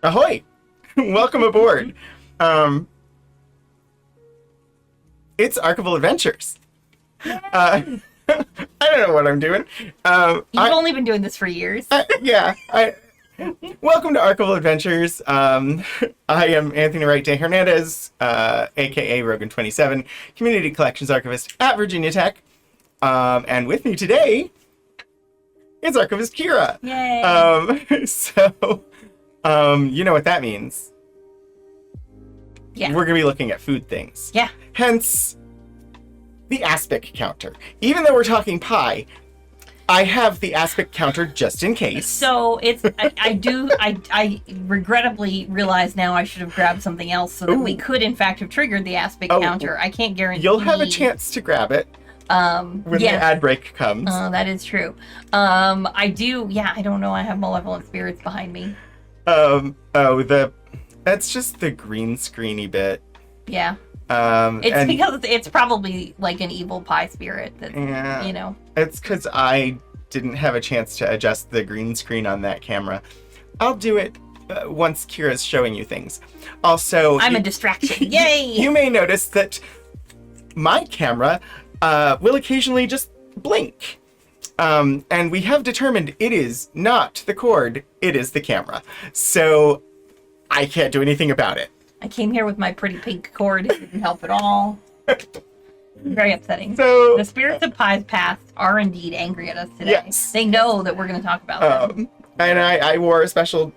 Ahoy! Welcome aboard. It's Archival Adventures. I don't know what I'm doing. You've only been doing this for years. Welcome to Archival Adventures. I am Anthony Wright de Hernandez, aka Rogan27, Community Collections Archivist at Virginia Tech. And with me today is Archivist Kira. Yay! You know what that means. Yeah. We're going to be looking at food things. Yeah. Hence, the aspic counter. Even though we're talking pie, I have the aspic counter just in case. So it's, I regrettably realize now I should have grabbed something else so that we could in fact have triggered the aspic counter. I can't guarantee. You'll have a chance to grab it when the ad break comes. That is true. I do, I don't know, I have malevolent spirits behind me. That's just the green screeny bit. Yeah. It's because it's probably like an evil pie spirit that, you know. It's because I didn't have a chance to adjust the green screen on that camera. I'll do it once Kira's showing you things. Also, I'm a distraction. Yay! You may notice that my camera will occasionally just blink. And we have determined it is not the cord, it is the camera. So I can't do anything about it. I came here with my pretty pink cord. It didn't help at all. Very upsetting. So the spirits of Pie's past are indeed angry at us today. Yes. They know that we're going to talk about them. And I wore a special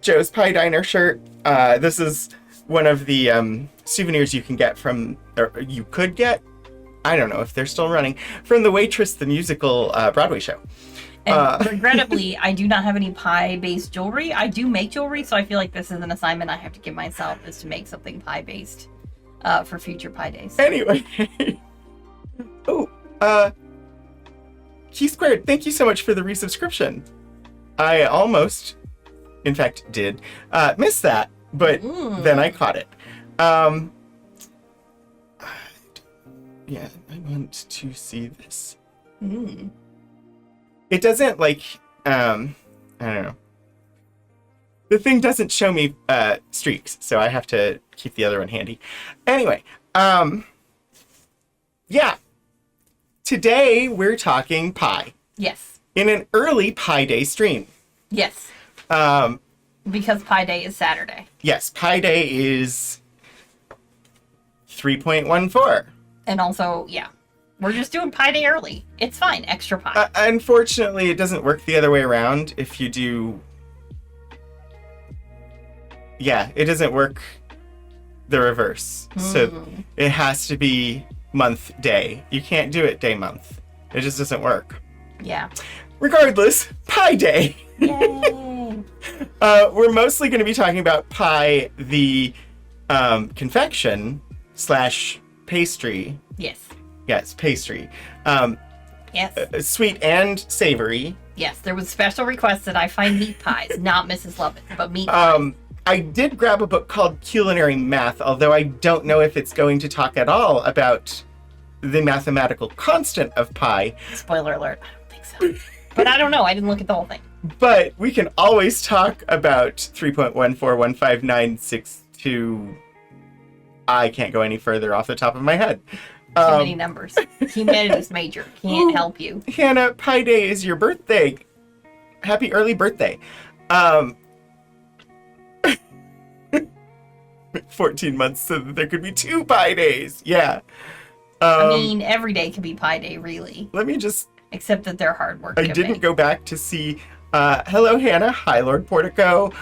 Joe's Pie Diner shirt. This is one of the souvenirs you can get from, or you could get, I don't know if they're still running, from the Waitress the Musical Broadway show. And regrettably, I do not have any pie-based jewelry. I do make jewelry, so I feel like this is an assignment I have to give myself, is to make something pie-based for future pie days. Anyway. Key Squared, thank you so much for the resubscription. I almost, in fact, did miss that, but then I caught it. Yeah, I want to see this. It doesn't, like, I don't know. The thing doesn't show me streaks, so I have to keep the other one handy. Anyway, yeah. Today, we're talking pie. Yes. In an early Pie Day stream. Yes. Because Pie Day is Saturday. Yes, Pie Day is 3.14. And also, we're just doing Pie Day early. It's fine. Extra pie. Unfortunately, it doesn't work the other way around. If you do... Yeah, it doesn't work the reverse. So it has to be month day. You can't do it day month. It just doesn't work. Yeah. Regardless, Pie Day. Yay! We're mostly going to be talking about pie, the confection / pastry. Yes. Yes, pastry. Yes. Sweet and savory. Yes, there was special request that I find meat pies, not Mrs. Lovett, but meat pies. I did grab a book called Culinary Math, although I don't know if it's going to talk at all about the mathematical constant of pie. Spoiler alert, I don't think so. But I don't know, I didn't look at the whole thing. But we can always talk about 3.1415962. I can't go any further off the top of my head. Too many numbers. Humanities major. Can't help you. Hannah, Pie Day is your birthday. Happy early birthday. 14 months so that there could be 2 Pie Days. Yeah. I mean, every day can be Pie Day, really. Let me just... Except that they're hard work. I didn't go back to see... hello, Hannah. Hi, Lord Portico.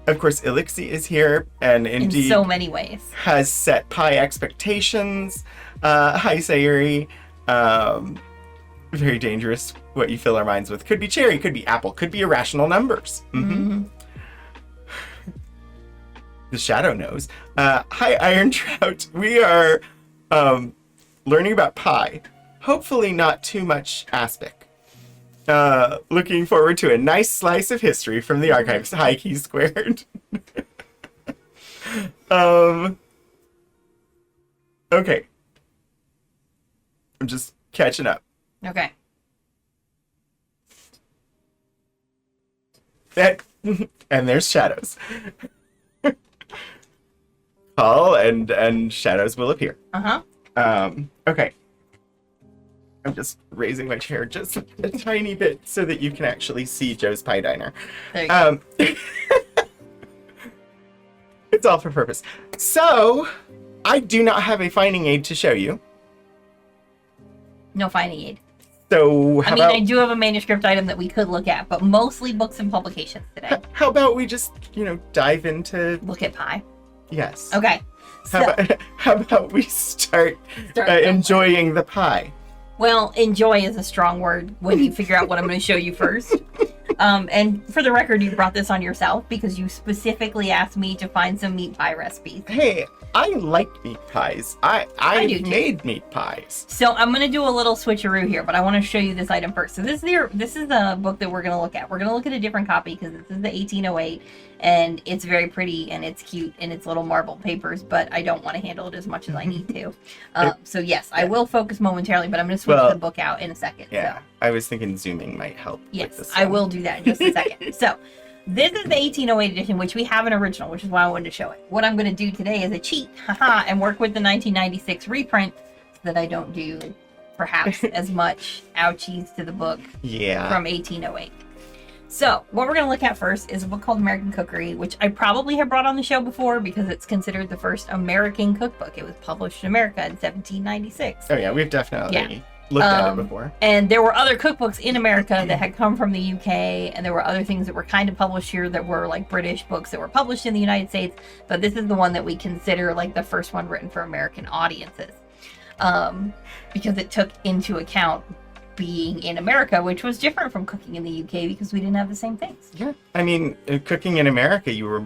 Of course, Elixir is here, and indeed... in so many ways. Has set pie expectations. Hi, Sayuri. Very dangerous what you fill our minds with. Could be cherry, could be apple, could be irrational numbers. The shadow knows. Hi, Iron Trout. We are learning about pie. Hopefully not too much aspic. Looking forward to a nice slice of history from the archives. Hi, Key Squared. Okay. I'm just catching up. Okay. And there's shadows. Call and shadows will appear. Okay. I'm just raising my chair just a tiny bit so that you can actually see Joe's Pie Diner. There you go. It's all for purpose. So, I do not have a finding aid to show you. No finding aid. So, I do have a manuscript item that we could look at, but mostly books and publications today. How about we just, dive into... Look at pie. Yes. Okay. How about we start enjoying the pie? Well, enjoy is a strong word when you figure out what I'm going to show you first. And for the record, you brought this on yourself because you specifically asked me to find some meat pie recipes. Hey, I like meat pies. I made meat pies. So I'm going to do a little switcheroo here, but I want to show you this item first. So this is the book that we're going to look at. We're going to look at a different copy because this is the 1808, and it's very pretty and it's cute in its little marble papers, but I don't want to handle it as much as I need to. So yes, I will focus momentarily, but I'm going to switch the book out in a second. Yeah, so. I was thinking zooming might help. Yes, with this I will do that in just a second. So this is the 1808 edition, which we have an original, which is why I wanted to show it. What I'm going to do today is a cheat, and work with the 1996 reprint so that I don't do perhaps as much ouchies to the book from 1808. So what we're going to look at first is a book called American Cookery, which I probably have brought on the show before because it's considered the first American cookbook. It was published in America in 1796. Oh yeah, we've definitely looked at it before. And there were other cookbooks in America that had come from the UK, and there were other things that were kind of published here that were like British books that were published in the United States, but this is the one that we consider like the first one written for American audiences, because it took into account being in America, which was different from cooking in the UK because we didn't have the same things. Yeah, I mean, cooking in America, you were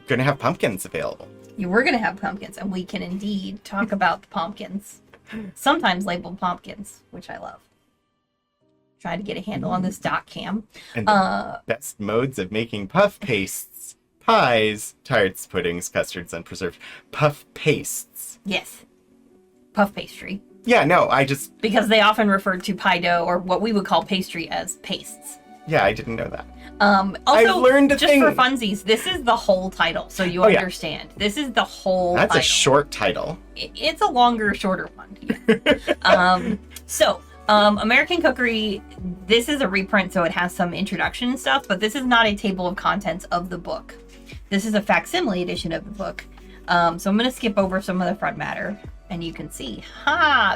going to have pumpkins available. You were going to have pumpkins, and we can indeed talk about the pumpkins. Sometimes labeled pumpkins, which I love. Try to get a handle on this dot cam. And the best modes of making puff pastes, pies, tarts, puddings, custards, and preserved puff pastes. Yes. Puff pastry. Yeah, no, because they often refer to pie dough or what we would call pastry as pastes. Yeah, I didn't know that. Also, I learned a just thing. for funsions, this is the whole title, so you understand. Yeah. This is the whole That's title. A short title. It's a longer, shorter one. American Cookery, this is a reprint, so it has some introduction and stuff, but this is not a table of contents of the book. This is a facsimile edition of the book. So I'm going to skip over some of the front matter, and you can see,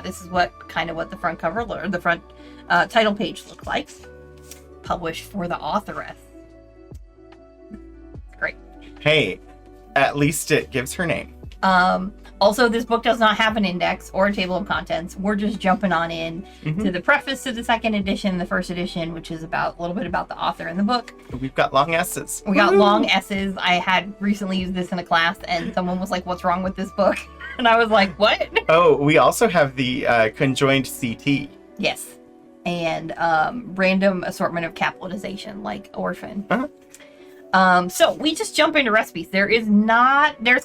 this is what the front cover or the front title page looks like. Published for the authoress. Great. Hey, at least it gives her name. Also, this book does not have an index or a table of contents. We're just jumping on in to the preface to the second edition, the first edition, which is a little bit about the author and the book. We've got long S's. We got long S's. I had recently used this in a class, and someone was like, "What's wrong with this book?" And I was like, "What?" Oh, we also have the conjoined CT. Yes. And random assortment of capitalization, like orphan. So we just jump into recipes. There's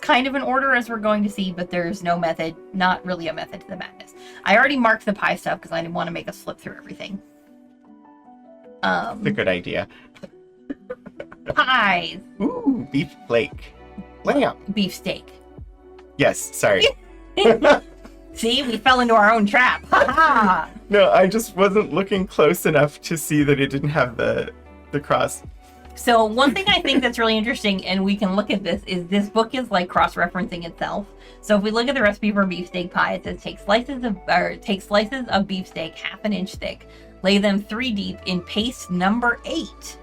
kind of an order as we're going to see, but there's no method, not really a method to the madness. I already marked the pie stuff because I didn't want to make us flip through everything. It's a good idea. Pies. Ooh, beef flake. Lamb. Beef steak. Yes, sorry. See, we fell into our own trap. No, I just wasn't looking close enough to see that it didn't have the cross. So one thing I think that's really interesting, and we can look at this, is this book is like cross-referencing itself. So if we look at the recipe for beefsteak pie, it says take slices of beefsteak 1/2 inch thick, lay them 3 deep in paste number 8,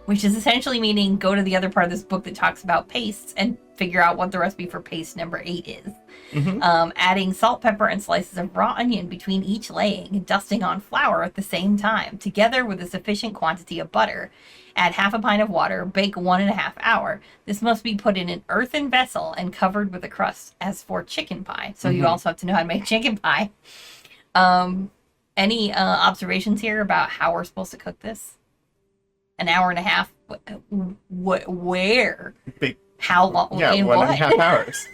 which is essentially meaning go to the other part of this book that talks about pastes and figure out what the recipe for paste number 8 is. Adding salt, pepper, and slices of raw onion between each laying, dusting on flour at the same time, together with a sufficient quantity of butter. Add 1/2 pint of water, bake 1.5 hours. This must be put in an earthen vessel and covered with a crust as for chicken pie. So you also have to know how to make chicken pie. Any observations here about how we're supposed to cook this? 1.5 hours? Where? How long? Yeah, in 1.5 hours.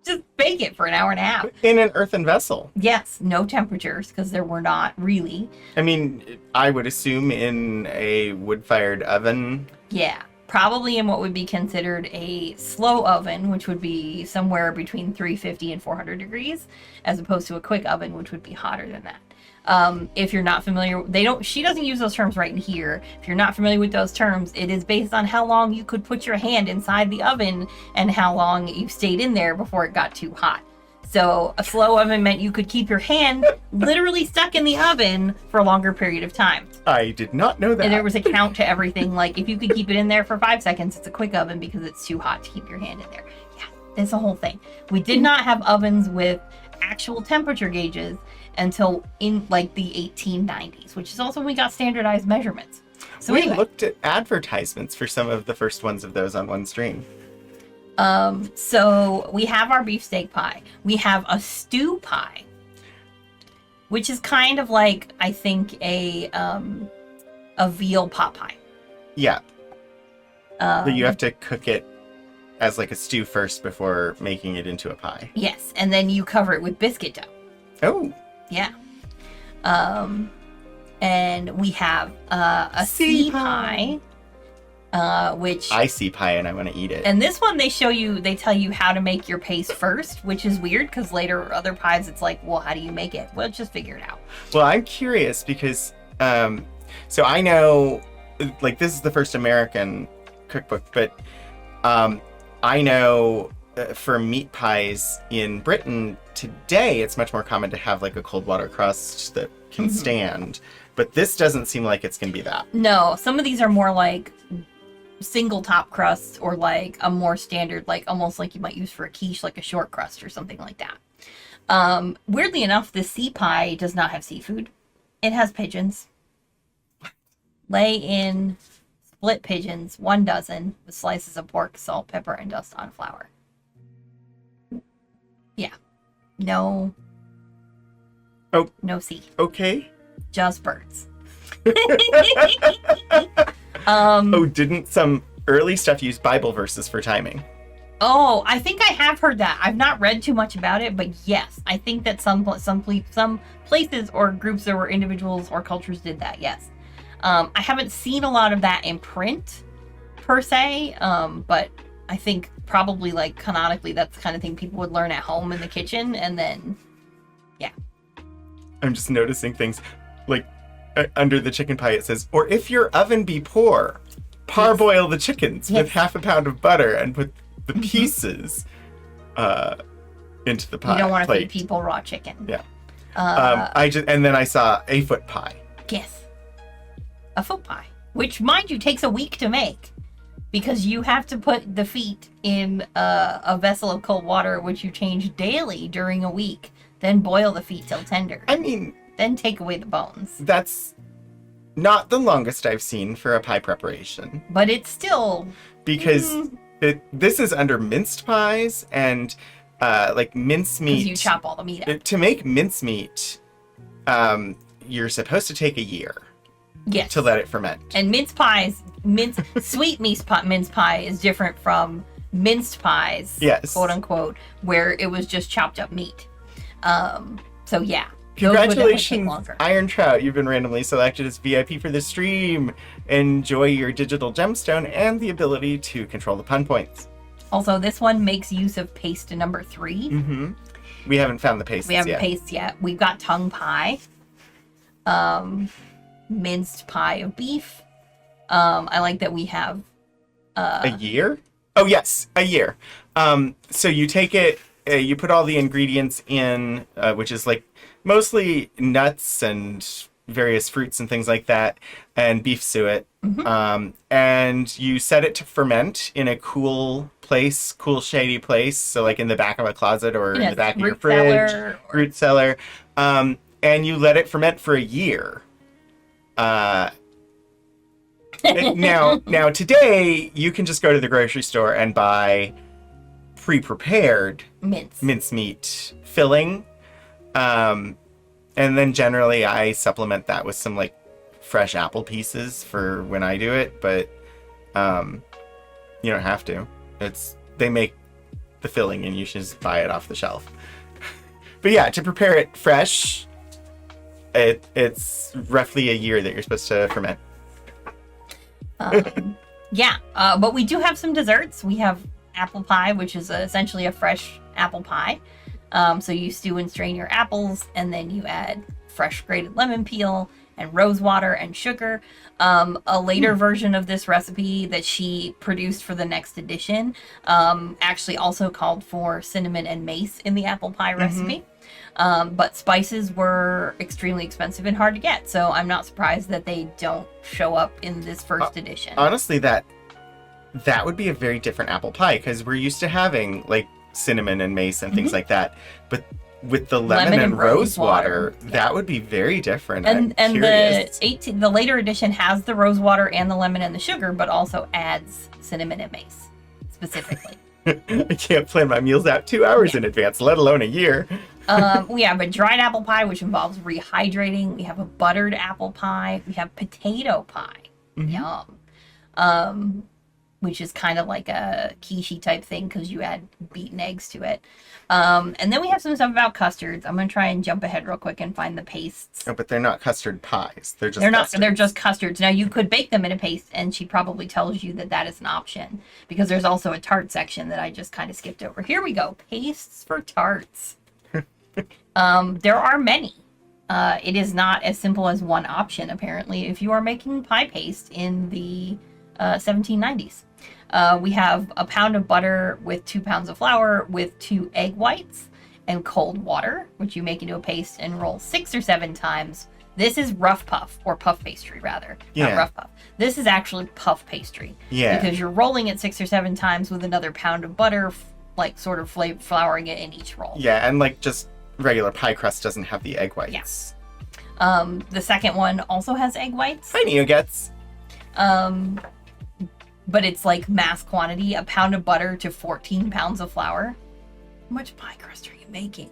Just bake it for 1.5 hours. In an earthen vessel. Yes, no temperatures, because there were not really. I mean, I would assume in a wood-fired oven. Yeah, probably in what would be considered a slow oven, which would be somewhere between 350 and 400 degrees, as opposed to a quick oven, which would be hotter than that. If you're not familiar, she doesn't use those terms right in here. If you're not familiar with those terms, it is based on how long you could put your hand inside the oven and how long you stayed in there before it got too hot. So a slow oven meant you could keep your hand literally stuck in the oven for a longer period of time. I did not know that. And there was a count to everything. Like if you could keep it in there for 5 seconds, it's a quick oven because it's too hot to keep your hand in there. Yeah, it's a whole thing. We did not have ovens with actual temperature gauges until in like the 1890s, which is also when we got standardized measurements. So we anyway, looked at advertisements for some of the first ones of those on one stream. so we have our beefsteak pie. We have a stew pie, which is kind of like, I think, a veal pot pie. Yeah. But you have to cook it as like a stew first before making it into a pie. Yes, and then you cover it with biscuit dough. Oh. Yeah. And we have a sea pie, which I see pie and I want to eat it. and this one they tell you how to make your paste first, which is weird because later other pies it's like, well, how do you make it? Well, just figure it out. Well, I'm curious because so I know like this is the first American cookbook, but I know for meat pies in Britain today, it's much more common to have like a cold water crust that can stand. But this doesn't seem like it's going to be that. No, some of these are more like single top crusts or like a more standard, like almost like you might use for a quiche, like a short crust or something like that. Weirdly enough, the sea pie does not have seafood. It has pigeons. Lay in split pigeons, 1 dozen, with slices of pork, salt, pepper, and dust on flour. Yeah. No. Oh. No sea. Okay. Just birds. Didn't some early stuff use Bible verses for timing? Oh, I think I have heard that. I've not read too much about it, but yes, I think that some places or groups or individuals or cultures did that. Yes, I haven't seen a lot of that in print per se, but I think probably like canonically that's the kind of thing people would learn at home in the kitchen, and then yeah. I'm just noticing things like under the chicken pie it says, or if your oven be poor, parboil the chickens with half a pound of butter and put the pieces into the pie. You don't want to plate. feed people raw chicken. Yeah. And then I saw a foot pie. Yes. A foot pie, which mind you takes a week to make because you have to put the feet in a vessel of cold water, which you change daily during a week, then boil the feet till tender. I mean, then take away the bones. That's not the longest I've seen for a pie preparation. But it's still... Because this is under minced pies and like mincemeat. Because you chop all the meat up. To make mincemeat, you're supposed to take a year. Yes. To let it ferment. And sweet mince pie is different from minced pies, yes, quote unquote, where it was just chopped up meat. So yeah. Congratulations, Iron Trout. You've been randomly selected as VIP for the stream. Enjoy your digital gemstone and the ability to control the pun points. Also, this one makes use of paste number 3. Mm-hmm. We haven't found the paste yet. We haven't paste yet. We've got tongue pie. Minced pie of beef. I like that we have... a year? Oh, yes, a year. So you take it, you put all the ingredients in, which is like mostly nuts and various fruits and things like that, and beef suet. Mm-hmm. And you set it to ferment in a cool place, cool shady place. So like in the back of a closet or in the back of your fridge, root cellar. And you let it ferment for a year. Now today you can just go to the grocery store and buy pre-prepared mincemeat filling. And then generally I supplement that with some like fresh apple pieces for when I do it, but you don't have to. They make the filling and you should just buy it off the shelf. But yeah, to prepare it fresh, it's roughly a year that you're supposed to ferment. Yeah, but we do have some desserts. We have apple pie, which is essentially a fresh apple pie. So you stew and strain your apples, and then you add fresh grated lemon peel and rose water and sugar. A later version of this recipe that she produced for the next edition actually also called for cinnamon and mace in the apple pie recipe. But spices were extremely expensive and hard to get, so I'm not surprised that they don't show up in this first edition. Honestly, that would be a very different apple pie, because we're used to having like cinnamon and mace and things like that, but with the lemon and rose water, that would be very different. And curious. the later edition has the rose water and the lemon and the sugar, but also adds cinnamon and mace specifically. I can't plan my meals out 2 hours in advance, let alone a year. We have a dried apple pie, which involves rehydrating. We have a buttered apple pie. We have potato pie. Yum. Which is kind of like a quiche type thing because you add beaten eggs to it. And then we have some stuff about custards. I'm going to try and jump ahead real quick and find the pastes. No, but they're not custard pies. They're just custards. They're just custards. Now, you could bake them in a paste, and she probably tells you that that is an option because there's also a tart section that I just kind of skipped over. Here we go. Pastes for tarts. There are many. It is not as simple as one option, apparently, if you are making pie paste in the 1790s. We have a pound of butter with 2 pounds of flour with 2 egg whites and cold water, which you make into a paste and roll 6 or 7 times. This is rough puff, or puff pastry rather, not rough puff. This is actually puff pastry. Yeah. Because you're rolling it 6 or 7 times with another pound of butter, like sort of flouring it in each roll. Yeah, and like just regular pie crust doesn't have the egg whites. Yeah. The second one also has egg whites. Hi, Nuggets. But it's like mass quantity, a pound of butter to 14 pounds of flour. How much pie crust are you making?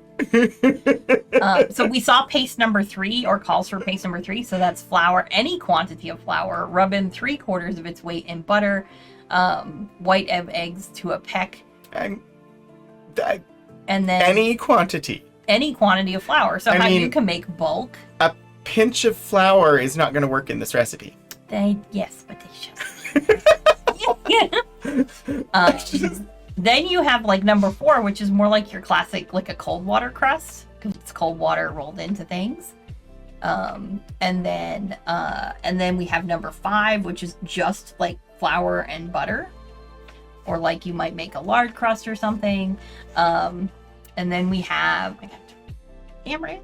So we saw paste number 3, or calls for paste number 3. So that's flour, any quantity of flour. Rub in 3/4 of its weight in butter. White of eggs to a peck. And then any quantity. Any quantity of flour. So you can make bulk. A pinch of flour is not going to work in this recipe. Yes, but they should. Then you have like number 4, which is more like your classic, like a cold water crust, because it's cold water rolled into things. And then we have number 5, which is just like flour and butter, or like you might make a lard crust or something. And then we have,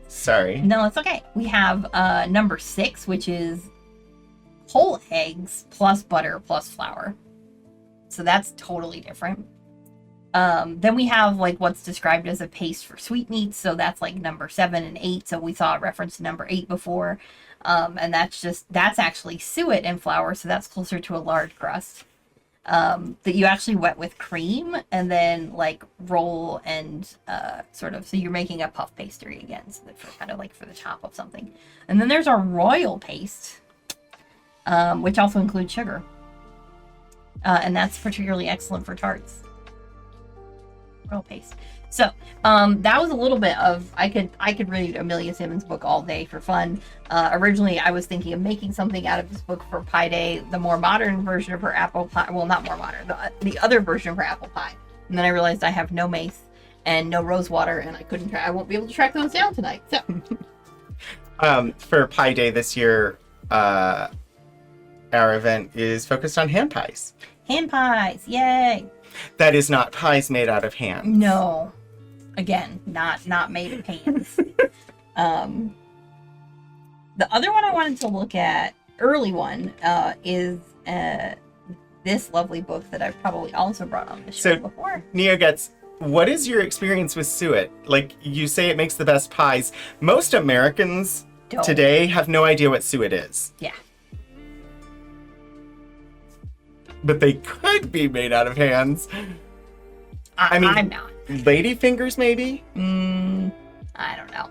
Sorry. No, it's okay. We have number 6, which is whole eggs plus butter plus flour. So that's totally different. Then we have like what's described as a paste for sweetmeats. So that's like number 7 and 8. So we saw a reference to number 8 before. And that's actually suet and flour. So that's closer to a lard crust. That you actually wet with cream and then like roll and so you're making a puff pastry again. So for kind of like for the top of something. And then there's our royal paste, which also includes sugar. And that's particularly excellent for tarts. Royal paste. So that was a little bit of, I could read Amelia Simmons' book all day for fun. Originally, I was thinking of making something out of this book for Pie Day, the more modern version of her apple pie. Well, not more modern, the other version of her apple pie. And then I realized I have no mace and no rose water, and I won't be able to track those down tonight. So for Pie Day this year, our event is focused on hand pies. Hand pies, yay! That is not pies made out of hands. No. Again, not made of hands. The other one I wanted to look at, early one, is this lovely book that I've probably also brought on the show before. Neogets, what is your experience with suet? Like, you say it makes the best pies. Most Americans today have no idea what suet is. Yeah. But they could be made out of hands. I'm not. Lady fingers, maybe? I don't know.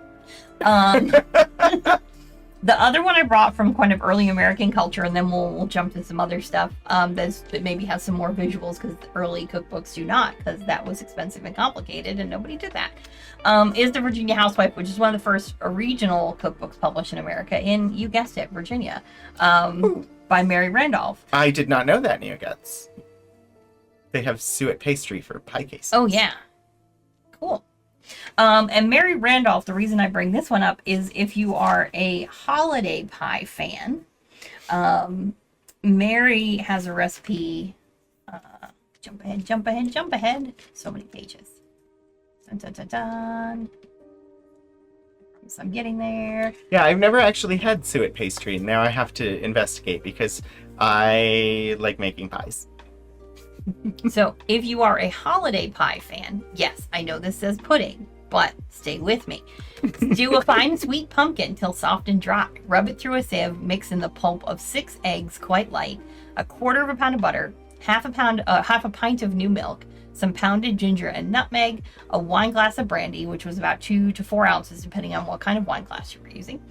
The other one I brought from kind of early American culture, and then we'll jump to some other stuff that maybe has some more visuals, because early cookbooks do not, because that was expensive and complicated, and nobody did that. Is the Virginia Housewife, which is one of the first regional cookbooks published in America in, you guessed it, Virginia. by Mary Randolph. I did not know that, Neoguts. They have suet pastry for pie cases. Oh, yeah. Cool. And Mary Randolph, the reason I bring this one up is if you are a holiday pie fan, Mary has a recipe. Jump ahead. So many pages. Dun, dun, dun, dun. So I'm getting there. Yeah, I've never actually had suet pastry. Now I have to investigate because I like making pies. So if you are a holiday pie fan, yes, I know this says pudding, but stay with me. Stew a fine sweet pumpkin till soft and dry. Rub it through a sieve. Mix in the pulp of 6 eggs, quite light, a quarter of a pound of butter, half a pint of new milk, some pounded ginger and nutmeg, a wine glass of brandy, which was about 2 to 4 ounces, depending on what kind of wine glass you were using,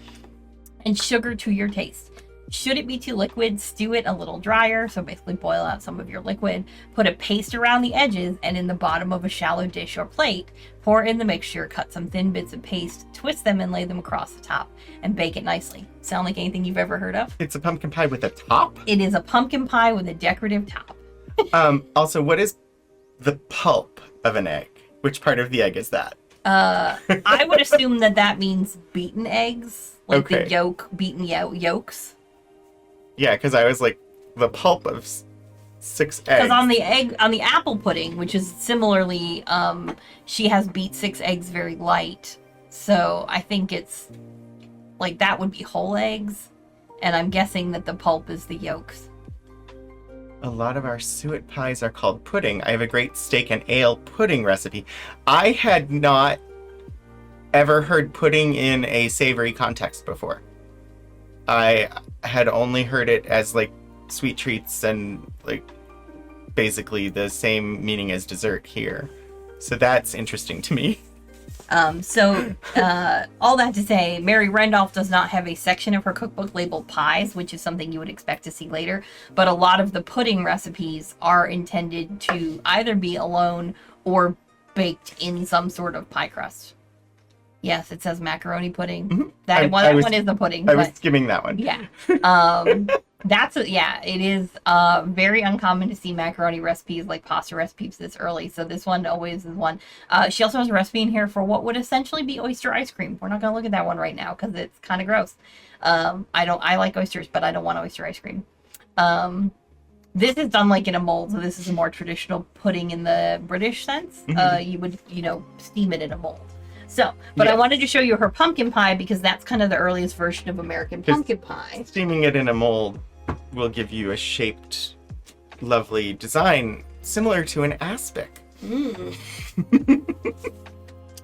and sugar to your taste. Should it be too liquid, stew it a little drier, so basically boil out some of your liquid. Put a paste around the edges and in the bottom of a shallow dish or plate. Pour in the mixture, cut some thin bits of paste, twist them and lay them across the top, and bake it nicely. Sound like anything you've ever heard of? It's a pumpkin pie with a top? It is a pumpkin pie with a decorative top. Also, what is the pulp of an egg? Which part of the egg is that? I would assume that means beaten eggs, like Okay. the beaten yolks. Yeah, because I was like, the pulp of 6 eggs. Because on the apple pudding, which is similarly, she has beat 6 eggs very light. So I think it's like that would be whole eggs, and I'm guessing that the pulp is the yolks. A lot of our suet pies are called pudding. I have a great steak and ale pudding recipe. I had not ever heard pudding in a savory context before. I had only heard it as like sweet treats and like basically the same meaning as dessert here. So that's interesting to me. All that to say, Mary Randolph does not have a section of her cookbook labeled pies, which is something you would expect to see later. But a lot of the pudding recipes are intended to either be alone or baked in some sort of pie crust. Yes, it says macaroni pudding. Mm-hmm. That one is the pudding. I was skimming that one. Yeah. It is very uncommon to see macaroni recipes like pasta recipes this early. So this one always is one. She also has a recipe in here for what would essentially be oyster ice cream. We're not going to look at that one right now because it's kind of gross. I like oysters, but I don't want oyster ice cream. This is done like in a mold. So this is a more traditional pudding in the British sense. Mm-hmm. You would, steam it in a mold. So, but Yes. I wanted to show you her pumpkin pie because that's kind of the earliest version of American pumpkin pie. Steaming it in a mold will give you a shaped, lovely design similar to an aspic.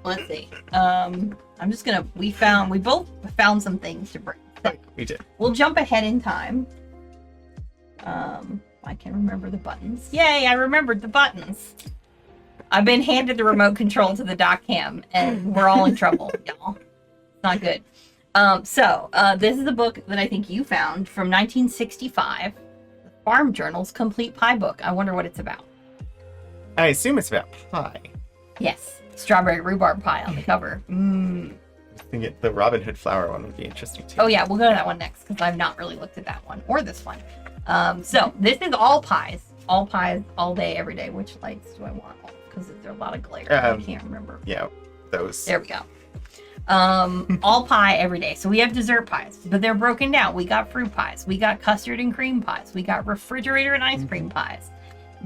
Let's see. I'm just gonna. We both found some things to bring. So We did. we'll jump ahead in time. I can remember the buttons. Yay! I remembered the buttons. I've been handed the remote control to the doc cam, and we're all in trouble, y'all. It's not good. This is a book that I think you found from 1965, the Farm Journal's Complete Pie Book. I wonder what it's about. I assume it's about pie. Yes, strawberry rhubarb pie on the cover. I think the Robin Hood flower one would be interesting too. Oh yeah, we'll go to that one next because I've not really looked at that one or this one. So this is all pies, all day, every day. Which lights do I want? Because there's a lot of glare. I can't remember. Yeah, those. There we go. All pie every day. So we have dessert pies, but they're broken down. We got fruit pies. We got custard and cream pies. We got refrigerator and ice cream pies.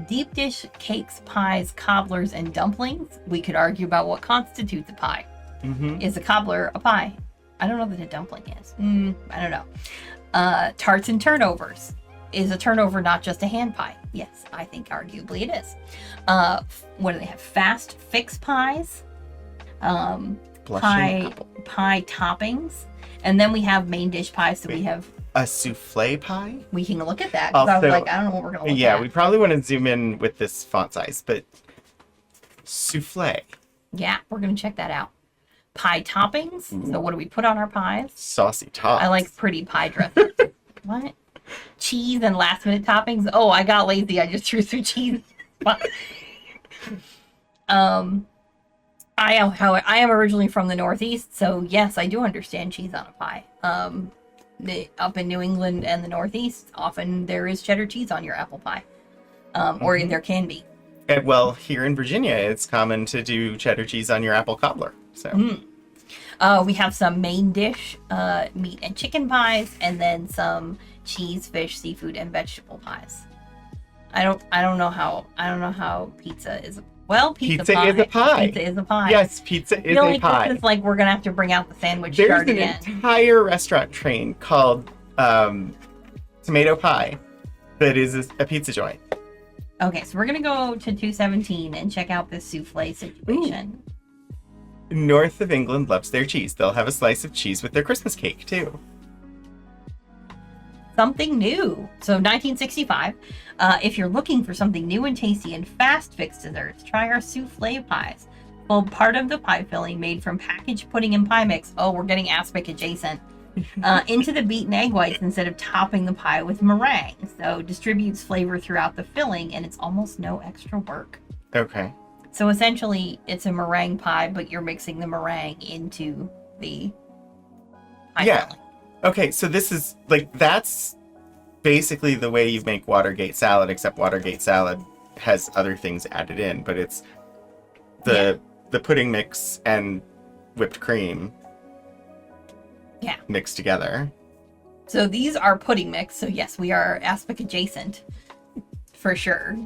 Deep dish cakes, pies, cobblers, and dumplings. We could argue about what constitutes a pie. Mm-hmm. Is a cobbler a pie? I don't know that a dumpling is. I don't know. Tarts and turnovers. Is a turnover not just a hand pie? Yes, I think arguably it is. What do they have? Fast fix pies. Pie toppings. And then we have main dish pies. So we have a souffle pie. We can look at that. 'Cause I was like, I don't know what we're going to look at. Yeah, we probably want to zoom in with this font size, but souffle. Yeah, we're going to check that out. Pie toppings. So what do we put on our pies? Saucy tops. I like pretty pie dressing. What? Cheese and last minute toppings. Oh, I got lazy. I just threw some cheese. I am originally from the Northeast, so yes, I do understand cheese on a pie. up in New England and the Northeast, often there is cheddar cheese on your apple pie, or there can be. And, well, here in Virginia, it's common to do cheddar cheese on your apple cobbler. So We have some main dish meat and chicken pies, and then some cheese, fish, seafood, and vegetable pies. I don't know how pizza is. Well, pizza is a pie. Pizza is a pie. Yes, pizza is I feel a like pie. this is like we're gonna have to bring out the sandwich There's chart an again. entire restaurant chain called Tomato Pie that is a pizza joint. Okay, so we're gonna go to 217 and check out this souffle situation. North of England loves their cheese. They'll have a slice of cheese with their Christmas cake, too. Something new. So 1965. If you're looking for something new and tasty and fast fixed desserts, try our souffle pies. Well, part of the pie filling made from packaged pudding and pie mix. Oh, we're getting aspic adjacent. Into the beaten egg whites instead of topping the pie with meringue. So distributes flavor throughout the filling, and it's almost no extra work. Okay. So essentially, it's a meringue pie, but you're mixing the meringue into the pie filling. Okay, so this is, like, that's basically the way you make Watergate salad, except Watergate salad has other things added in, but it's the pudding mix and whipped cream mixed together. So these are pudding mix. So yes, we are aspic adjacent for sure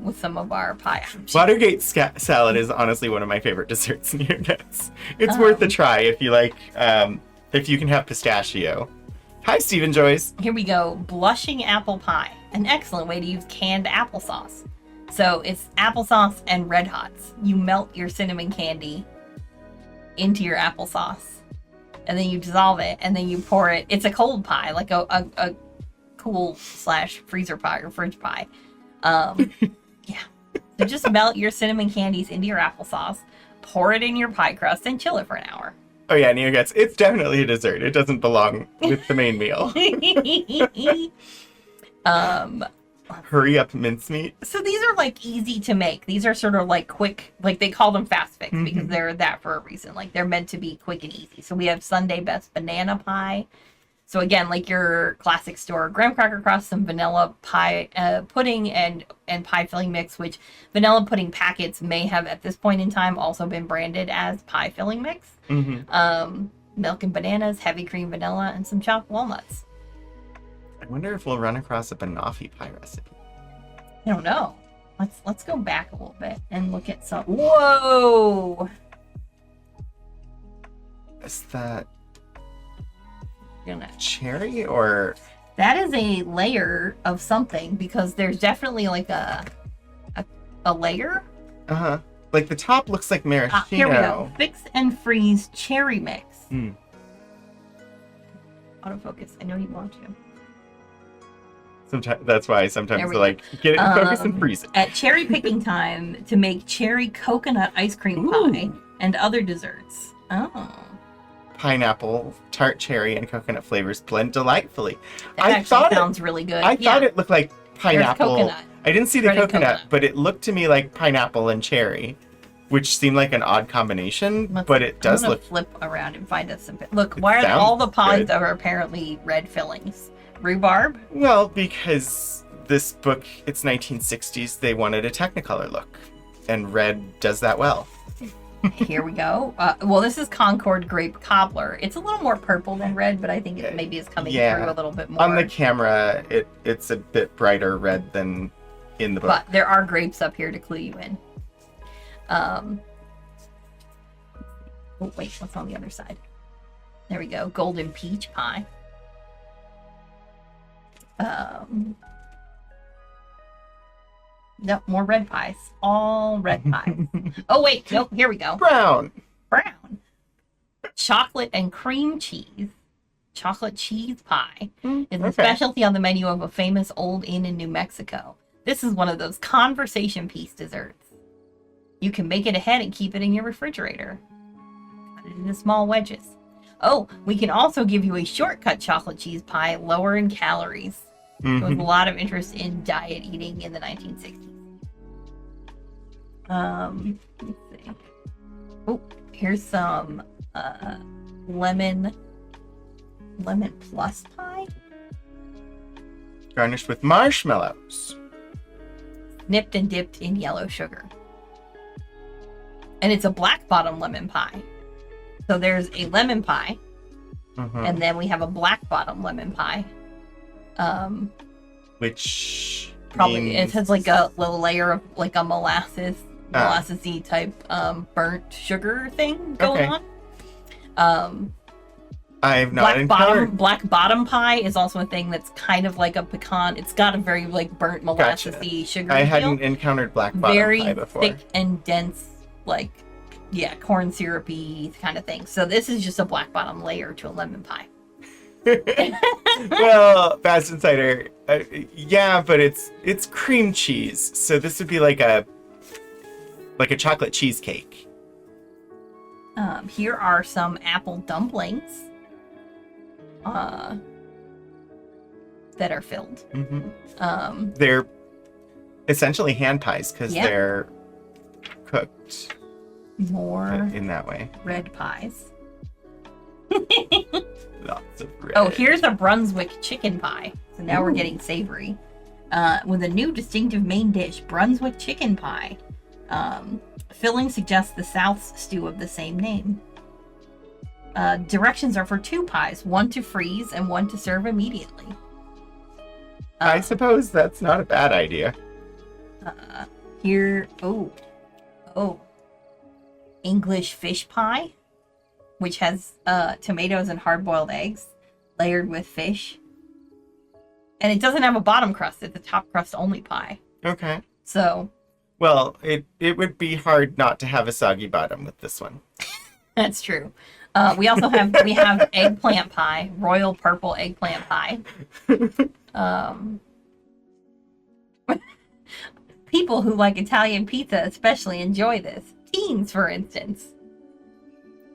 with some of our pie. Watergate salad is honestly one of my favorite desserts in your nuts. It's worth a try if you like, if you can have pistachio. Hi, Stephen Joyce. Here we go. Blushing apple pie. An excellent way to use canned applesauce. So it's applesauce and Red Hots. You melt your cinnamon candy into your applesauce, and then you dissolve it, and then you pour it. It's a cold pie, like a cool / freezer pie or fridge pie. So just melt your cinnamon candies into your applesauce, pour it in your pie crust, and chill it for an hour. Oh yeah, Neo gets it's definitely a dessert. It doesn't belong with the main meal. Hurry up mincemeat. So these are like easy to make. These are sort of like quick, like they call them fast fix because they're that for a reason. Like they're meant to be quick and easy. So we have Sunday Best banana pie. So again, like your classic store graham cracker crust, some vanilla pie pudding and pie filling mix, which vanilla pudding packets may have at this point in time also been branded as pie filling mix. Milk and bananas, heavy cream vanilla, and some chopped walnuts. I wonder if we'll run across a banoffee pie recipe. I don't know. Let's go back a little bit and look at some. Whoa! Is that Gonna... cherry or? That is a layer of something because there's definitely like a layer. Like the top looks like maraschino. Here we go. Fix and freeze cherry mix. Autofocus. I know you want to. Sometimes that's why sometimes they're like, get it in focus and freeze it. At cherry picking time to make cherry coconut ice cream pie and other desserts. Oh. Pineapple, tart cherry, and coconut flavors blend delightfully. That actually sounds really good. I thought it looked like pineapple. There's coconut. I didn't see the coconut, but it looked to me like pineapple and cherry, which seemed like an odd combination, but it does look... flip around and find us some... Look, why are all the pies that are apparently red fillings? Rhubarb? Well, because this book, it's 1960s, they wanted a Technicolor look, and red does that well. Here we go. Well, this is Concord Grape Cobbler. It's a little more purple than red, but I think it maybe is coming through a little bit more. On the camera, it's a bit brighter red than in the book. But there are grapes up here to clue you in. Oh, wait, what's on the other side? There we go. Golden peach pie. Nope, more red pies. All red pies. Oh, wait. Nope, here we go. Brown. Chocolate and cream cheese. Chocolate cheese pie is a specialty on the menu of a famous old inn in New Mexico. This is one of those conversation piece desserts. You can make it ahead and keep it in your refrigerator. Cut it into small wedges. Oh, we can also give you a shortcut chocolate cheese pie, lower in calories. There was a lot of interest in diet eating in the 1960s. Let's see. Oh, here's some lemon lemon plus pie. Garnished with marshmallows. Nipped and dipped in yellow sugar. And it's a black bottom lemon pie. So there's a lemon pie, and then we have a black bottom lemon pie. Which Probably means... it has like a little layer of like a molassesy type burnt sugar thing going on. I've not encountered... Black bottom pie is also a thing that's kind of like a pecan. It's got a very like burnt molassesy sugar. I hadn't encountered black bottom pie before. Very thick and dense, like corn syrupy kind of thing. So this is just a black bottom layer to a lemon pie. Well, Fast Insider, yeah, but it's cream cheese, so this would be like a chocolate cheesecake. Here are some apple dumplings that are filled. They're essentially hand pies because Yep. they're cooked More in that way. red pies. Lots of red. Oh, here's a Brunswick chicken pie. So now we're getting savory. With a new distinctive main dish, Brunswick chicken pie. Filling suggests the South's stew of the same name. Directions are for 2 pies, one to freeze and one to serve immediately. I suppose that's not a bad idea. Here, English fish pie, which has tomatoes and hard-boiled eggs layered with fish. And it doesn't have a bottom crust. It's a top crust only pie. Okay. So... Well, it would be hard not to have a soggy bottom with this one. That's true. We also have eggplant pie, royal purple eggplant pie. People who like Italian pizza especially enjoy this. Teens, for instance.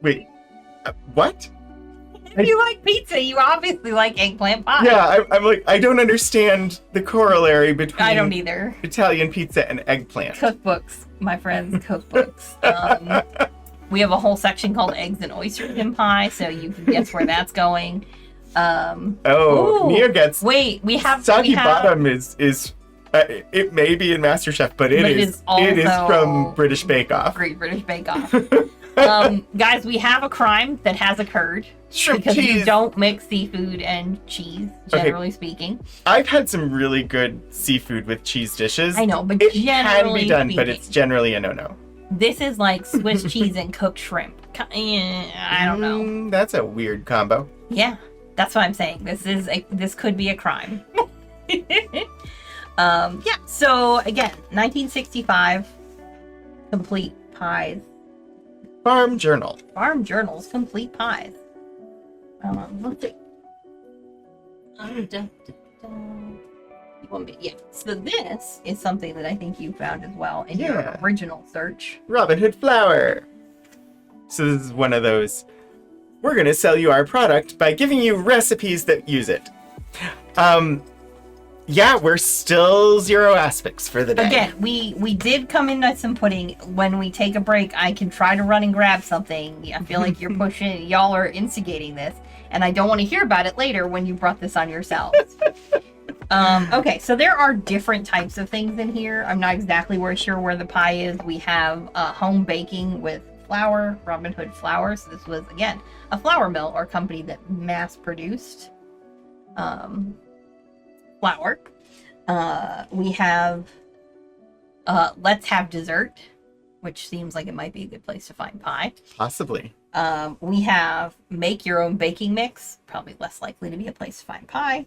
Wait, what? If you like pizza, you obviously like eggplant pie. Yeah, I'm like, I don't understand the corollary between I don't either. Italian pizza and eggplant. Cookbooks, my friends, cookbooks. We have a whole section called eggs and oysters in pie, so you can guess where that's going. Nia gets... Wait, we have... Soggy bottom is it may be in MasterChef, but it is from British Bake Off. Great British Bake Off. Guys, we have a crime that has occurred. Shrimp because cheese. you don't mix seafood and cheese, generally speaking. I've had some really good seafood with cheese dishes. I know, but it generally can be done, speaking, but it's generally a no-no. This is like Swiss cheese and cooked shrimp. I don't know. That's a weird combo. Yeah, that's what I'm saying. This could be a crime. So again, 1965, complete pies. Farm Journal. Farm Journal's complete pies. Let's see. Yeah. So this is something that I think you found as well in your original search. Robin Hood flour. So this is one of those, we're going to sell you our product by giving you recipes that use it. Yeah, we're still 0 aspects for the day. Again, we did come in with some pudding. When we take a break, I can try to run and grab something. I feel like you're pushing, y'all are instigating this, and I don't want to hear about it later when you brought this on yourselves. Okay, so there are different types of things in here. I'm not exactly sure where the pie is. We have home baking with flour, Robin Hood flour. So this was, again, a flour mill or company that mass-produced flour. We have Let's Have Dessert, which seems like it might be a good place to find pie. Possibly. We have Make Your Own Baking Mix, probably less likely to be a place to find pie.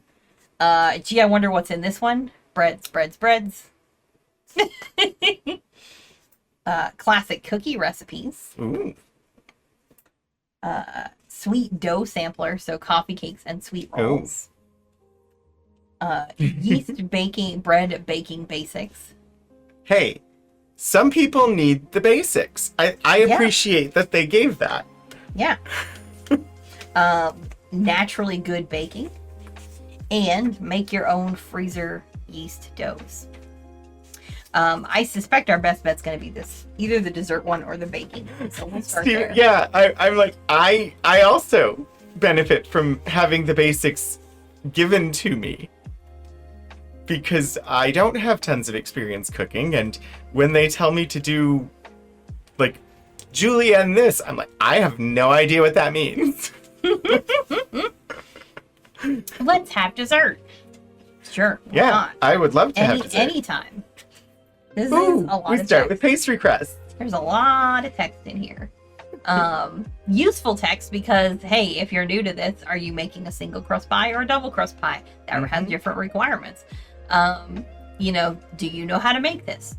Gee, I wonder what's in this one. Breads. Classic cookie recipes. Ooh. Sweet dough sampler, so coffee cakes and sweet rolls. Yeast bread baking basics. Hey, some people need the basics. I appreciate that they gave that. Yeah. Naturally good baking. And make your own freezer yeast doughs. I suspect our best bet's going to be this, either the dessert one or the baking. So we'll start there. Yeah, I'm like, I also benefit from having the basics given to me, because I don't have tons of experience cooking, and when they tell me to do, like, julienne this, I'm like, I have no idea what that means. Let's have dessert. Sure. Why Yeah, not? I would love to have dessert. Anytime. This is a Ooh, lot we of start text. with pastry crust. There's a lot of text in here. Useful text because, hey, if you're new to this, are you making a single crust pie or a double crust pie? That has different requirements. Do you know how to make this?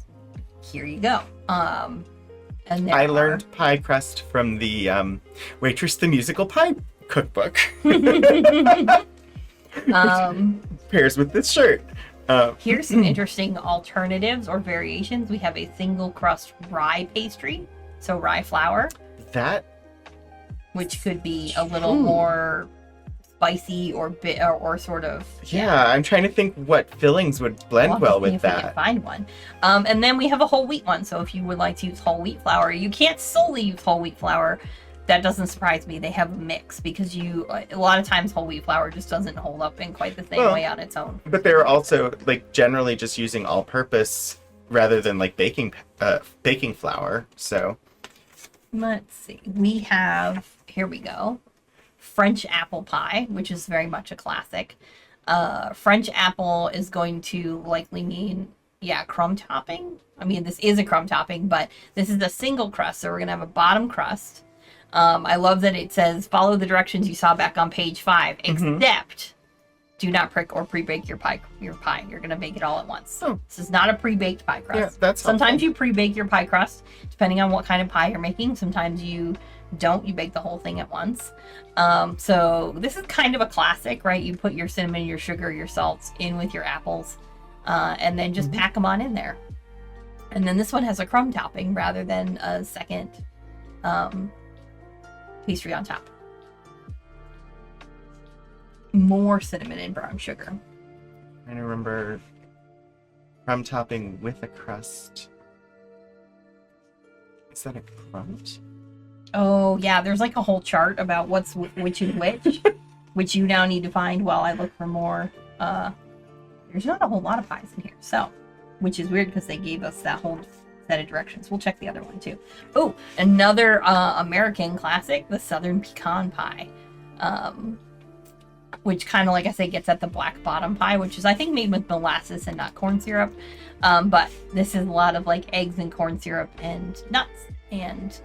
Here you go. And I learned pie crust from the Waitress the Musical Pie cookbook. Pairs with this shirt. Here's some interesting alternatives or variations. We have a single crust rye pastry, so rye flour, which could be a little more spicy or sort of. Yeah, I'm trying to think what fillings would blend well with that. We can find one. And then we have a whole wheat one. So if you would like to use whole wheat flour, you can't solely use whole wheat flour. That doesn't surprise me. They have a mix because a lot of times whole wheat flour just doesn't hold up in quite the same way on its own. But they're also like generally just using all-purpose rather than like baking flour. So let's see. We have, here we go, French apple pie, which is very much a classic. French apple is going to likely mean, crumb topping. I mean, this is a crumb topping, but this is a single crust, so we're going to have a bottom crust. I love that it says, follow the directions you saw back on page 5, except do not prick or pre-bake your pie. You're going to bake it all at once. Oh. This is not a pre-baked pie crust. Yeah, that's Sometimes helpful. you pre-bake your pie crust, depending on what kind of pie you're making. Sometimes you don't. You bake the whole thing at once. So this is kind of a classic, right? You put your cinnamon, your sugar, your salts in with your apples, and then just pack them on in there. And then this one has a crumb topping rather than a second pastry on top. More cinnamon and brown sugar. I remember crumb topping with a crust. Is that a crumb? Oh yeah, there's like a whole chart about which is which you now need to find while I look for more. There's not a whole lot of pies in here, so which is weird because they gave us that whole set of directions. We'll check the other one too. Oh, another American classic, the Southern pecan pie, which kind of, like I say, gets at the black bottom pie, which is I think made with molasses and not corn syrup. But this is a lot of like eggs and corn syrup and nuts, and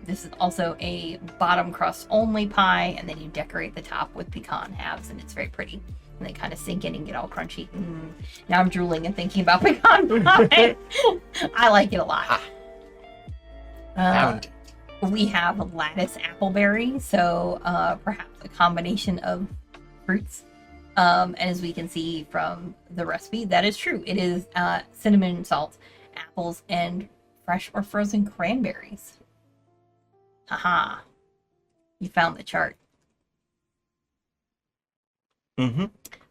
this is also a bottom crust only pie, and then you decorate the top with pecan halves, and it's very pretty. And they kind of sink in and get all crunchy. Now I'm drooling and thinking about pecan pie. I like it a lot. We have lattice appleberry, so perhaps a combination of fruits. And as we can see from the recipe, that is true. It is cinnamon, salt, apples, and fresh or frozen cranberries. Haha. You found the chart.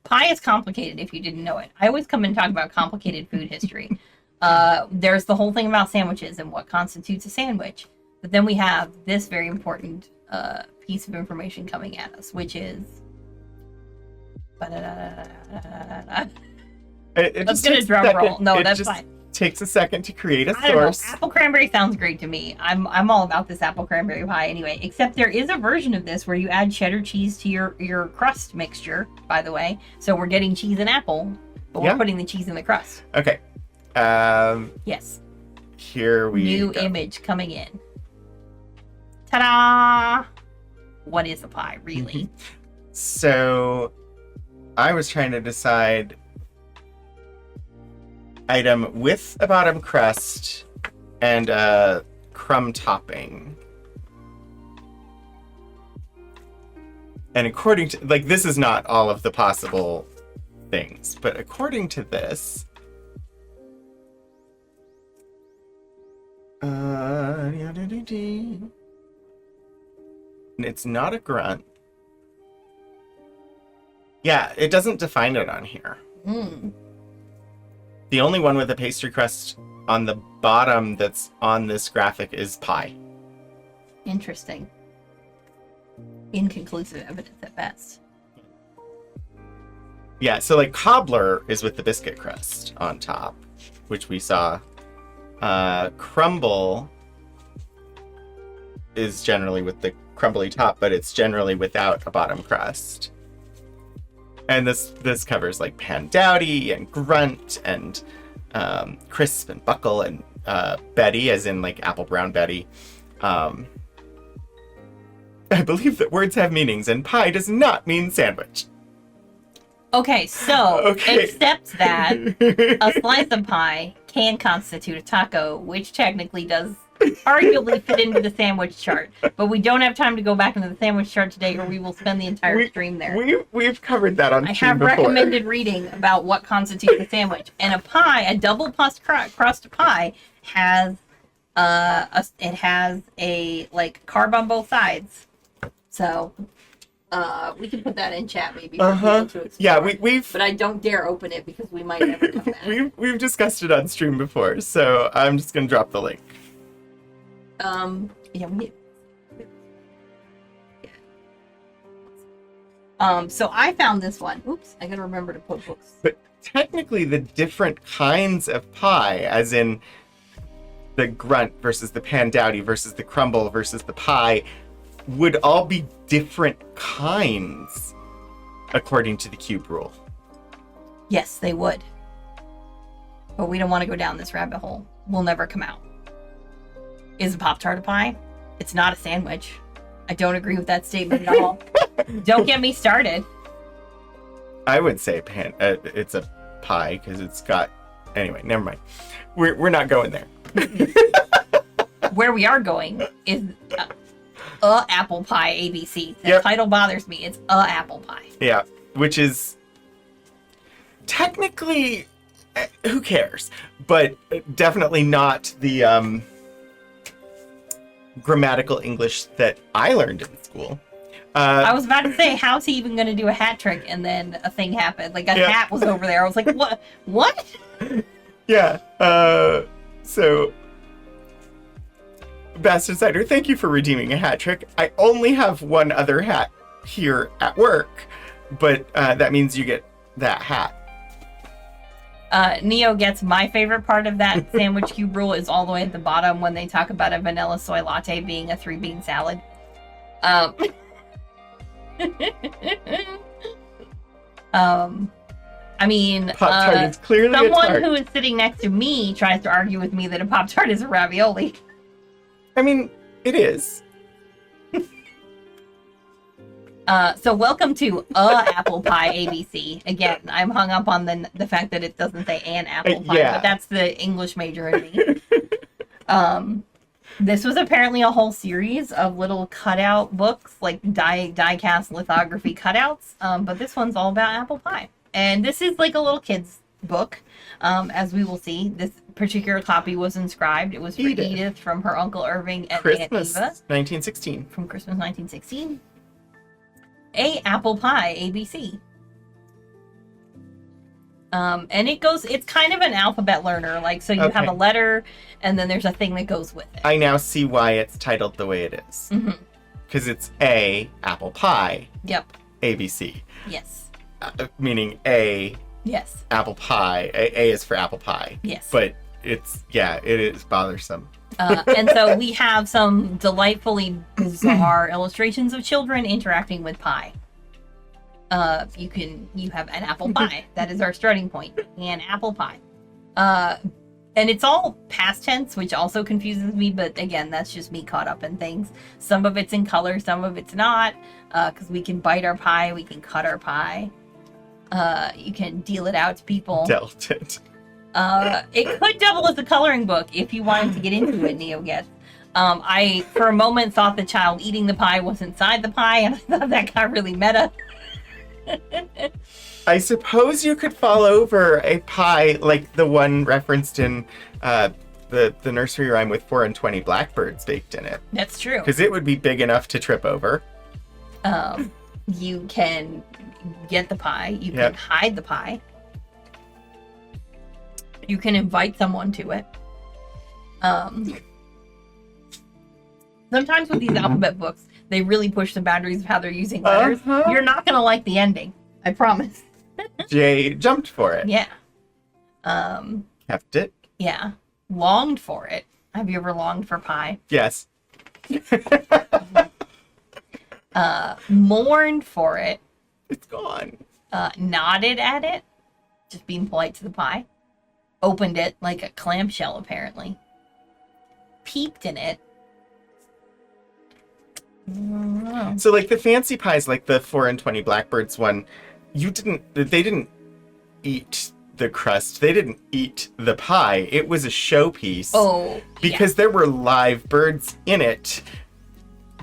Pie is complicated if you didn't know it. I always come and talk about complicated food history. There's the whole thing about sandwiches and what constitutes a sandwich. But then we have this very important piece of information coming at us, which is... Let's get a drum roll. No, that's fine. Takes a second to create a I don't know. source. Apple cranberry sounds great to me. I'm all about this apple cranberry pie anyway. Except there is a version of this where you add cheddar cheese to your crust mixture, by the way. So we're getting cheese and apple, but we're putting the cheese in the crust. Okay. Yes. Here we New go. image coming in. Ta-da! What is a pie, really? So I was trying to decide item with a bottom crust and a crumb topping. And according to, like, this is not all of the possible things, but according to this, it's not a grunt. Yeah, it doesn't define it on here. The only one with a pastry crust on the bottom that's on this graphic is pie. Interesting. inconclusive evidence at best. Yeah, so like cobbler is with the biscuit crust on top, which we saw. Crumble is generally with the crumbly top, but it's generally without a bottom crust. And this covers like pandowdy and grunt and crisp and buckle and Betty, as in like apple brown Betty. I believe that words have meanings, and pie does not mean sandwich. Okay, so Okay. except that a slice of pie can constitute a taco, which technically does arguably fit into the sandwich chart. But we don't have time to go back into the sandwich chart today, or we will spend the entire stream there. We've covered that on I stream have before. recommended reading about what constitutes a sandwich, and a pie, a double crust pie, has it has a like carb on both sides. So we can put that in chat maybe for people to explore. Yeah, we've But I don't dare open it because we might never come back. we've discussed it on stream before, so I'm just gonna drop the link. Yeah, so I found this one. Oops, I gotta remember to put books. But technically, the different kinds of pie, as in the grunt versus the pandowdy versus the crumble versus the pie, would all be different kinds according to the cube rule. Yes, they would. But we don't want to go down this rabbit hole. We'll never come out. Is a Pop-Tart a pie? It's not a sandwich. I don't agree with that statement at all. Don't get me started. I would say it's a pie because it's got. Anyway, never mind. We're not going there. Where we are going is a apple pie ABC. The title bothers me. It's a apple pie. Yeah, which is technically, who cares? But definitely not the grammatical English that I learned in school. I was about to say, how's he even going to do a hat trick? And then a thing happened. Like a hat was over there. I was like, what? What? Yeah. So, Bastard Cider, thank you for redeeming a hat trick. I only have one other hat here at work, but that means you get that hat. Neo gets my favorite part of that sandwich cube rule is all the way at the bottom when they talk about a vanilla soy latte being a 3-bean salad. I mean, Pop-Tart is clearly someone a tart. who is sitting next to me tries to argue with me that a Pop-Tart is a ravioli. I mean, it is. So welcome to apple pie ABC. Again, I'm hung up on the fact that it doesn't say an apple pie, but that's the English major in me. This was apparently a whole series of little cutout books, like die-cast lithography cutouts. But this one's all about apple pie. And this is like a little kid's book. As we will see, this particular copy was inscribed. It was for Edith from her Uncle Irving and Christmas, Aunt Eva. 1916. From Christmas 1916. A apple pie ABC. And it's kind of an alphabet learner. Like, so you have a letter and then there's a thing that goes with it. I now see why it's titled the way it is. Because it's A, apple pie. Yep. ABC. Yes. Meaning A, yes, apple pie. A is for apple pie. Yes. But it is bothersome. And so we have some delightfully bizarre illustrations of children interacting with pie. You have an apple pie. That is our starting point. An apple pie. And it's all past tense, which also confuses me, but again, that's just me caught up in things. Some of it's in color, some of it's not, because we can bite our pie, we can cut our pie. You can deal it out to people. Dealt it. It could double as a coloring book if you wanted to get into it, Neo gets. I, for a moment, thought the child eating the pie was inside the pie, and I thought that got really meta. I suppose you could fall over a pie like the one referenced in the nursery rhyme with 4 and 20 blackbirds baked in it. That's true. Because it would be big enough to trip over. You can get the pie. You can hide the pie. You can invite someone to it. Sometimes with these alphabet books, They really push the boundaries of how they're using letters. Uh-huh. You're not going to like the ending. I promise. Jay jumped for it. Yeah. Kept it. Yeah. Longed for it. Have you ever longed for pie? Yes. Mourned for it. It's gone. Nodded at it. Just being polite to the pie. Opened it like a clamshell, apparently. Peeped in it. So like the fancy pies, like the 4 and 20 Blackbirds one, they didn't eat the crust. They didn't eat the pie. It was a showpiece. Oh, because there were live birds in it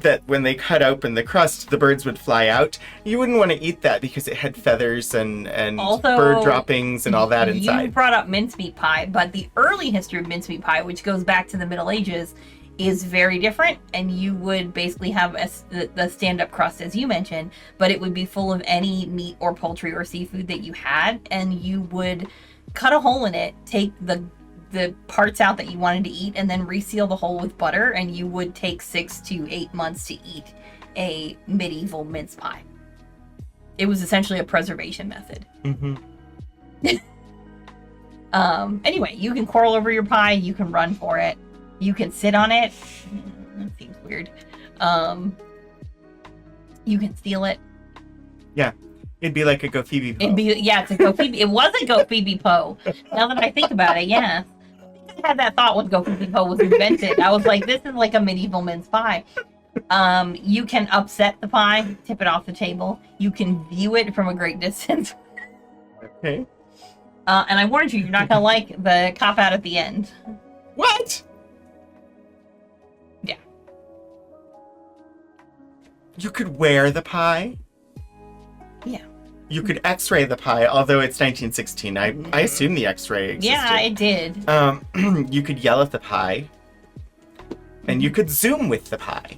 that when they cut open the crust, the birds would fly out. You wouldn't want to eat that because it had feathers and also, bird droppings and all that You inside. brought up mincemeat pie, but the early history of mincemeat pie, which goes back to the Middle Ages, is very different, and you would basically have the stand-up crust, as you mentioned, but it would be full of any meat or poultry or seafood that you had, and you would cut a hole in it, take the parts out that you wanted to eat, and then reseal the hole with butter, and you would take 6 to 8 months to eat a medieval mince pie. It was essentially a preservation method. Mm-hmm. Anyway, you can quarrel over your pie, you can run for it, you can sit on it. That seems weird. You can steal it. Yeah. It'd be like a Go Phoebe Poe. It's a Go Phoebe. It was a Go Phoebe Poe. Now that I think about it, yeah. I had that thought when Go Phoebe Poe was invented. I was like, this is like a medieval mince pie. You can upset the pie, tip it off the table. You can view it from a great distance. Okay. And I warned you, you're not gonna like the cop out at the end. What? Yeah. You could wear the pie? Yeah. You could X-ray the pie, although it's 1916. I assume the X-ray existed. Yeah, it did. You could yell at the pie, and you could zoom with the pie.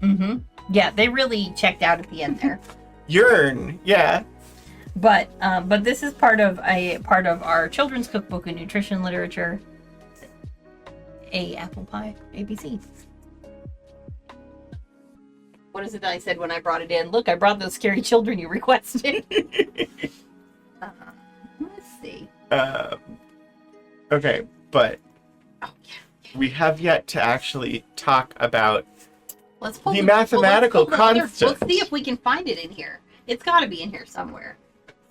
Mm-hmm. Yeah, they really checked out at the end there. Yearn, yeah. But this is part of our children's cookbook and nutrition literature. A apple pie, ABC. What is it that I said when I brought it in? Look, I brought those scary children you requested. Let's see. Okay, but Oh, yeah. we have yet to actually talk about Let's pull the mathematical constant. Let's see if we can find it in here. It's got to be in here somewhere.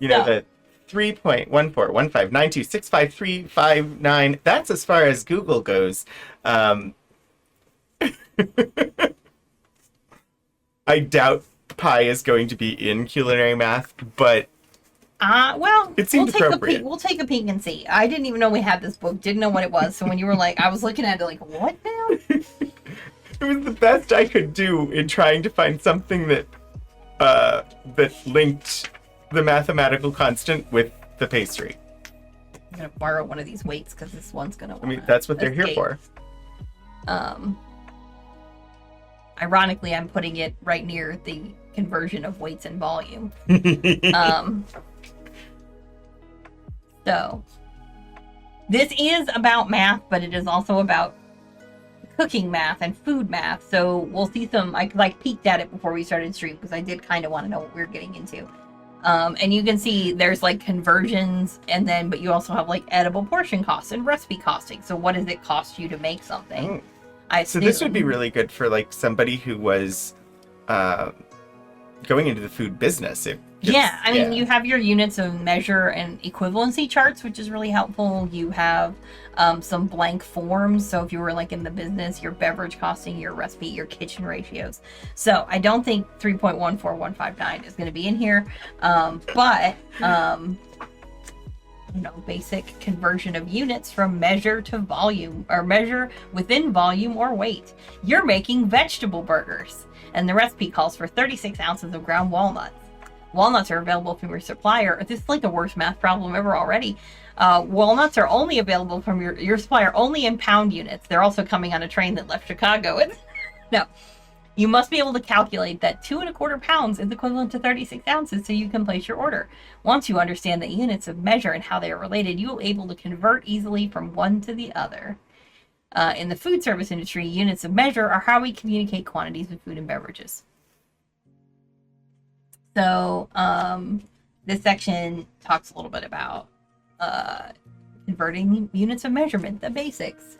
You know, So- the 3.14159265359. That's as far as Google goes. I doubt pi is going to be in Culinary Math, but Well, it seemed appropriate. We'll take a peek and see. I didn't even know we had this book. Didn't know what it was. So when you were like, I was looking at it like, what now? It was the best I could do in trying to find something that linked the mathematical constant with the pastry. I'm gonna borrow one of these weights because this one's gonna. I mean, that's what they're here escape. for. Ironically, I'm putting it right near the conversion of weights and volume. So this is about math, but it is also about cooking math and food math. So we'll see some. I peeked at it before we started stream because I did kind of want to know what we were getting into. And you can see there's like conversions, and then but you also have like edible portion costs and recipe costing. So what does it cost you to make something? So this would be really good for like somebody who was going into the food business. Yeah, I mean, you have your units of measure and equivalency charts, which is really helpful. You have some blank forms. So if you were like in the business, your beverage costing, your recipe, your kitchen ratios. So I don't think 3.14159 is going to be in here. But basic conversion of units from measure to volume, or measure within volume or weight. You're making vegetable burgers, and the recipe calls for 36 ounces of ground walnuts. Walnuts are available from your supplier. This is like the worst math problem ever already. Walnuts are only available from your supplier only in pound units. They're also coming on a train that left Chicago. No. You must be able to calculate that 2 1/4 pounds is equivalent to 36 ounces so you can place your order. Once you understand the units of measure and how they are related, you will be able to convert easily from one to the other. In the food service industry, units of measure are how we communicate quantities of food and beverages. So this section talks a little bit about converting units of measurement, the basics.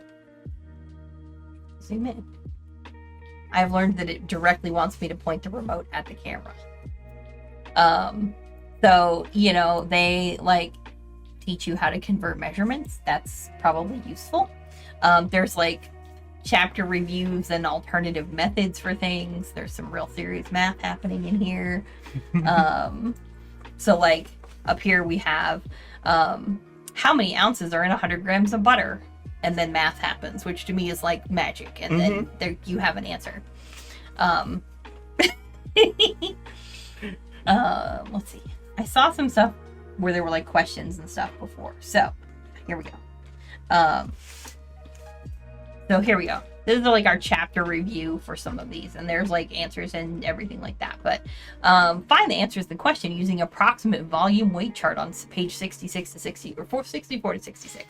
Zoom in. I've learned that it directly wants me to point the remote at the camera. So, you know, they like teach you how to convert measurements. That's probably useful. There's like chapter reviews and alternative methods for things. There's some real serious math happening in here. So like up here we have how many ounces are in 100 grams of butter, and then math happens, which to me is like magic, and then there you have an answer. Let's see. I saw some stuff where there were like questions and stuff before. So here we go. So here we go. This is like our chapter review for some of these, and there's like answers and everything like that. But find the answers to the question using approximate volume weight chart on page 66 to 60 or 464 to 66.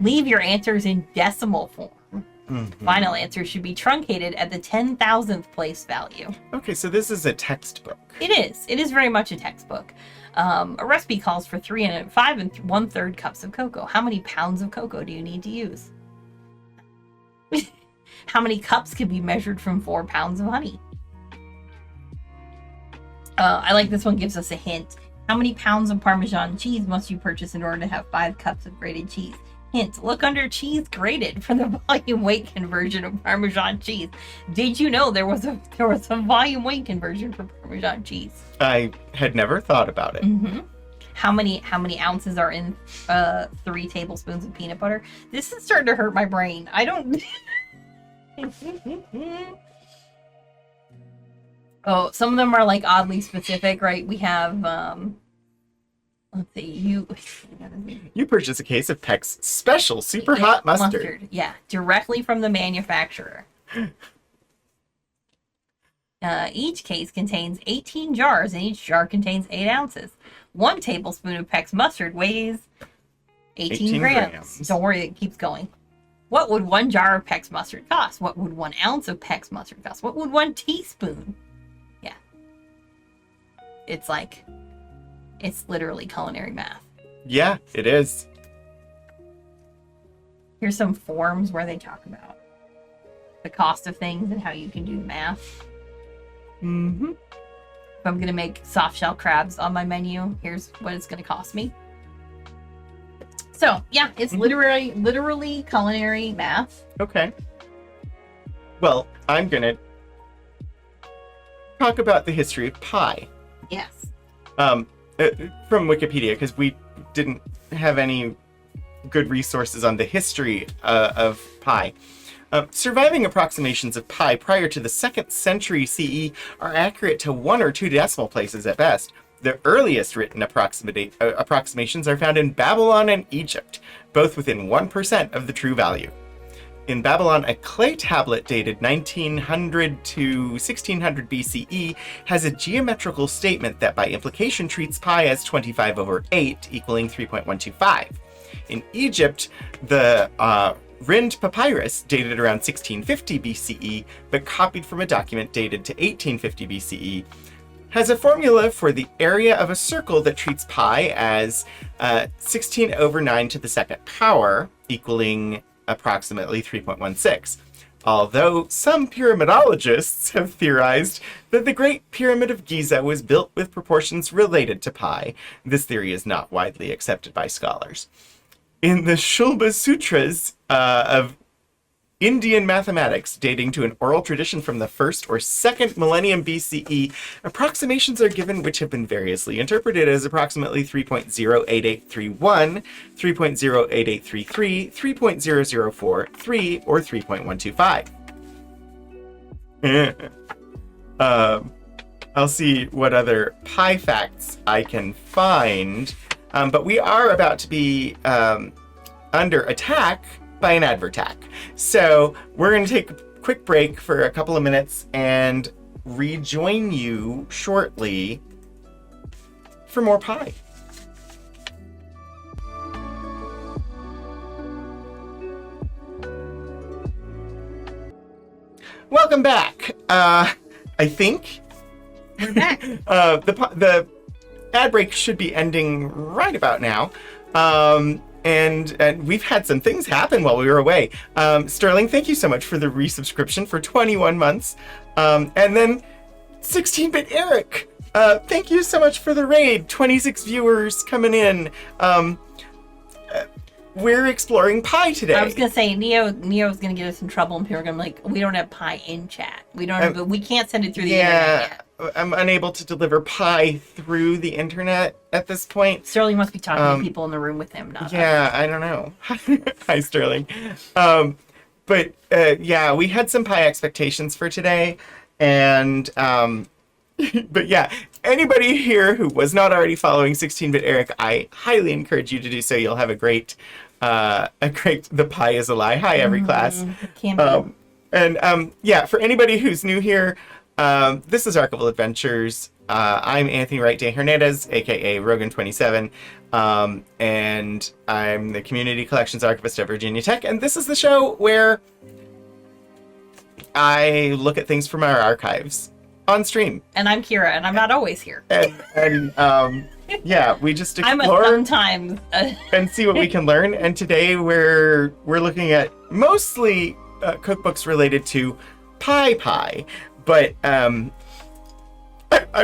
Leave your answers in decimal form. Final answer should be truncated at the 10,000th place value. Okay, so this is a textbook. It is. It is very much a textbook. A recipe calls for 5 1/3 cups of cocoa. How many pounds of cocoa do you need to use? How many cups can be measured from 4 pounds of honey? I like this one, gives us a hint. How many pounds of Parmesan cheese must you purchase in order to have 5 cups of grated cheese? Hint, look under cheese grated for the volume weight conversion of Parmesan cheese. Did you know there was a volume weight conversion for Parmesan cheese? I had never thought about it. How many ounces are in 3 tablespoons of peanut butter? This is starting to hurt my brain. I don't... Oh, some of them are like oddly specific, right? We have, let's see, you purchase a case of Peck's special super hot mustard. Yeah, directly from the manufacturer. Each case contains 18 jars, and each jar contains 8 ounces. 1 tablespoon of Peck's mustard weighs 18 grams. Don't worry, it keeps going. What would 1 jar of Peck's mustard cost? What would 1 ounce of Peck's mustard cost? What would 1 teaspoon? Yeah. It's like, it's literally culinary math. Yeah, it is. Here's some forms where they talk about the cost of things and how you can do the math. If I'm going to make soft shell crabs on my menu, here's what it's going to cost me. So, yeah, it's literally culinary math. Okay. Well, I'm going to talk about the history of pie. Yes. From Wikipedia, because we didn't have any good resources on the history of pie. Surviving approximations of pie prior to the 2nd century CE are accurate to 1 or 2 decimal places at best. The earliest written approximations are found in Babylon and Egypt, both within 1% of the true value. In Babylon, a clay tablet dated 1900 to 1600 BCE has a geometrical statement that by implication treats pi as 25/8, equaling 3.125. In Egypt, the Rind papyrus, dated around 1650 BCE, but copied from a document dated to 1850 BCE, has a formula for the area of a circle that treats pi as 16/9 to the 2nd power, equaling approximately 3.16. Although some pyramidologists have theorized that the Great Pyramid of Giza was built with proportions related to pi, this theory is not widely accepted by scholars. In the Shulba Sutras of Indian mathematics, dating to an oral tradition from the 1st or 2nd millennium BCE, approximations are given which have been variously interpreted as approximately 3.08831, 3.08833, 3.0043, or 3.125. I'll see what other pi facts I can find, but we are about to be under attack by an advertac. So we're going to take a quick break for a couple of minutes and rejoin you shortly for more pie. welcome back. I think We're back. the ad break should be ending right about now. And we've had some things happen while we were away. Sterling, thank you so much for the resubscription for 21 months. And then 16-bit Eric, thank you so much for the raid. 26 viewers coming in. We're exploring pie today. I was gonna say Neo's gonna get us in trouble, and people are gonna be like, we don't have pie in chat. We don't have, we can't send it through the internet yet. I'm unable to deliver pie through the internet at this point. Sterling must be talking to people in the room with him, not us. I don't know. Hi, Sterling. But we had some pie expectations for today, and but yeah, anybody here who was not already following 16-bit Eric, I highly encourage you to do so. You'll have a great The Pie is a Lie. Hi, every class. Can't be. And for anybody who's new here, this is Archival Adventures. I'm Anthony Wright de Hernandez, aka Rogan27, and I'm the Community Collections Archivist at Virginia Tech, and this is the show where I look at things from our archives on stream. And I'm Kira, and I'm not always here. And we just explore I'm a sometimes and see what we can learn. And today we're looking at mostly cookbooks related to pie. But I'm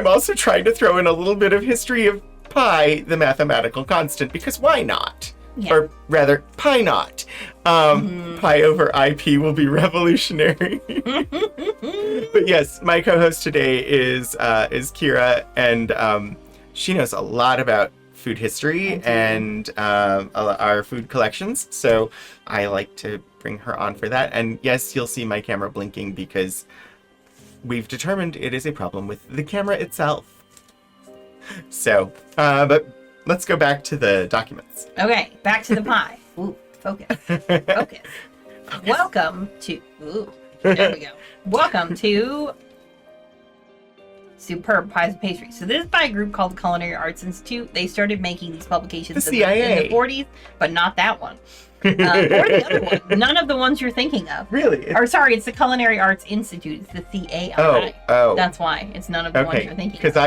also trying to throw in a little bit of history of pi, the mathematical constant, because why not? Yeah. Or rather, pi not. Pi over IP will be revolutionary. But yes, my co-host today is Kira, and she knows a lot about food history and our food collections. So I like to bring her on for that. And yes, you'll see my camera blinking because we've determined it is a problem with the camera itself. So, but let's go back to the documents. Okay, back to the pie. Ooh, focus. Focus. Welcome to... Ooh, there we go. Welcome to Superb Pies and Pastries. So this is by a group called the Culinary Arts Institute. They started making these publications The CIA. in the 40s, but not that one. Or the other one. None of the ones you're thinking of. Really? Or sorry, it's the Culinary Arts Institute. It's the CAI. Oh. That's why. It's none of the ones you're thinking of. Because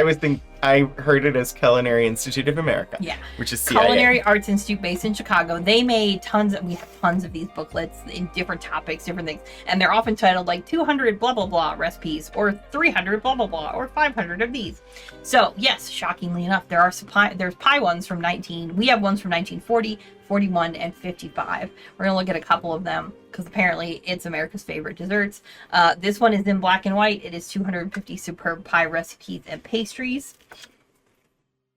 I heard it as Culinary Institute of America. Yeah. Which is CIA. Culinary Arts Institute based in Chicago. They made we have tons of these booklets in different topics, different things. And they're often titled like 200 blah blah blah recipes or 300 blah blah blah or 500 of these. So yes, shockingly enough, there's pie ones from we have ones from 1940, 41, and 55. We're gonna look at a couple of them because apparently it's America's favorite desserts. This one is in black and white. It is 250 superb pie recipes and pastries.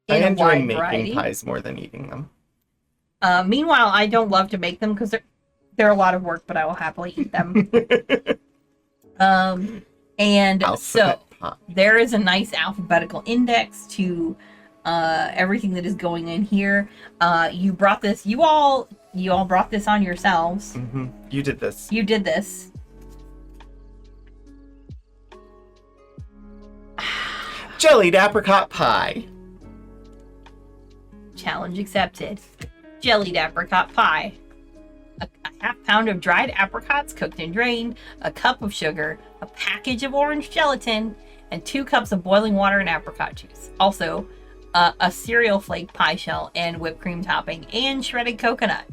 I enjoy making pies more than eating them. Meanwhile, I don't love to make them because they're a lot of work, but I will happily eat them. There is a nice alphabetical index to everything that is going in here. You brought this. You all brought this on yourselves. Mm-hmm. You did this. You did this. Jellied apricot pie. Challenge accepted. Jellied apricot pie. A half pound of dried apricots cooked and drained, a cup of sugar, a package of orange gelatin, and 2 cups of boiling water and apricot juice. Also, a cereal flake pie shell and whipped cream topping and shredded coconut.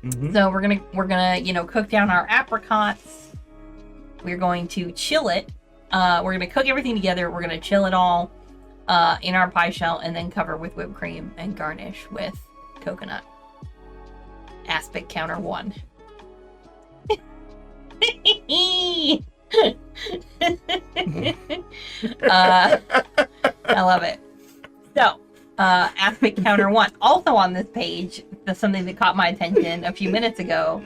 Mm-hmm. So we're gonna cook down our apricots. We're going to chill it. We're gonna cook everything together. We're gonna chill it all in our pie shell and then cover with whipped cream and garnish with coconut. Aspect counter 1. I love it. So, aspect counter 1. Also on this page, something that caught my attention a few minutes ago,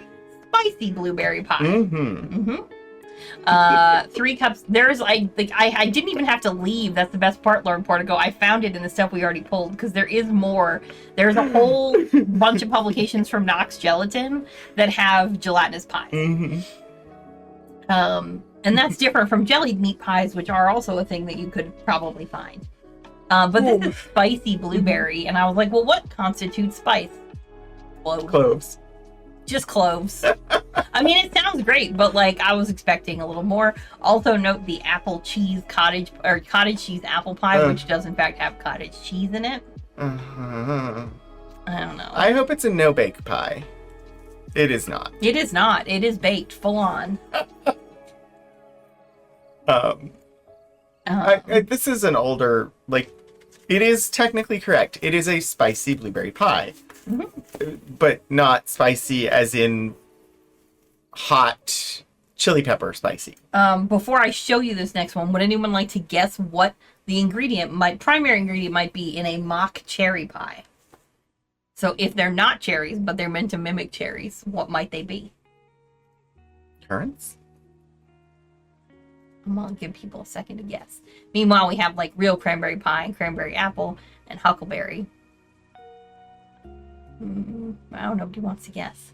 spicy blueberry pie. Mm-hmm. Mm-hmm. 3 cups. There's I didn't even have to leave. That's the best part, Lord Portico. I found it in the stuff we already pulled because there is more. There's a whole bunch of publications from Knox Gelatin that have gelatinous pies. Mm-hmm. And that's different from jellied meat pies, which are also a thing that you could probably find. But this is spicy blueberry, and I was like, well, what constitutes spice? Cloves. Just cloves. I mean, it sounds great, but like I was expecting a little more. Also note the apple cheese cottage cheese apple pie, which does in fact have cottage cheese in it. Uh-huh. I don't know. I hope it's a no-bake pie. It is not. It is not. It is baked full on. This is an older, like, it is technically correct. It is a spicy blueberry pie, but not spicy as in hot chili pepper spicy. Before I show you this next one, would anyone like to guess what the primary ingredient might be in a mock cherry pie? So if they're not cherries, but they're meant to mimic cherries, what might they be? Currants? I'm gonna give people a second to guess. Meanwhile, we have like real cranberry pie and cranberry apple and huckleberry. Wow, nobody wants to guess.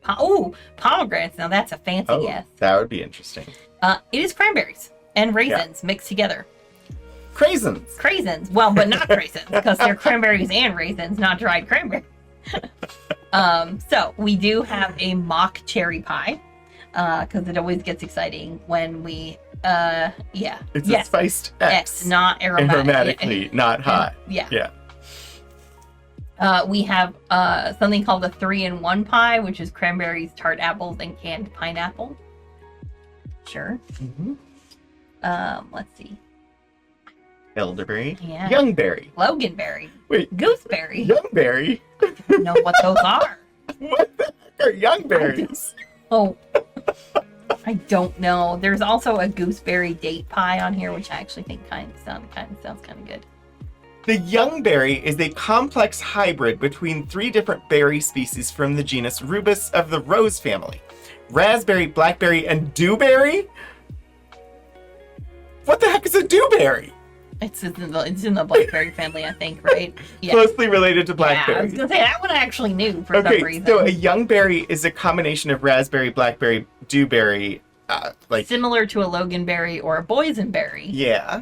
Pomegranates. Now that's a fancy guess. That would be interesting. It is cranberries and raisins mixed together. Craisins. Craisins. Well, but not craisins because they're cranberries and raisins, not dried cranberry. So we do have a mock cherry pie because it always gets exciting when we It's a spiced X, not aromatic. aromatically, not hot. Yeah. We have something called a 3-in-1 pie, which is cranberries, tart apples, and canned pineapple. Sure. Let's see. Elderberry. Yeah. Youngberry. Loganberry. Wait. Gooseberry. Youngberry? I don't know what those are. What the heck are youngberries? Oh, I don't know. There's also a gooseberry date pie on here, which I actually think kind of sounds kind of good. The youngberry is a complex hybrid between 3 different berry species from the genus Rubus of the rose family. Raspberry, blackberry, and dewberry? What the heck is a dewberry? It's in the blackberry family, I think, right? Yeah. Closely related to Yeah, I blackberry. was gonna say that one I actually knew for some reason. So a youngberry is a combination of raspberry, blackberry, dewberry, Similar to a loganberry or a boysenberry. Yeah.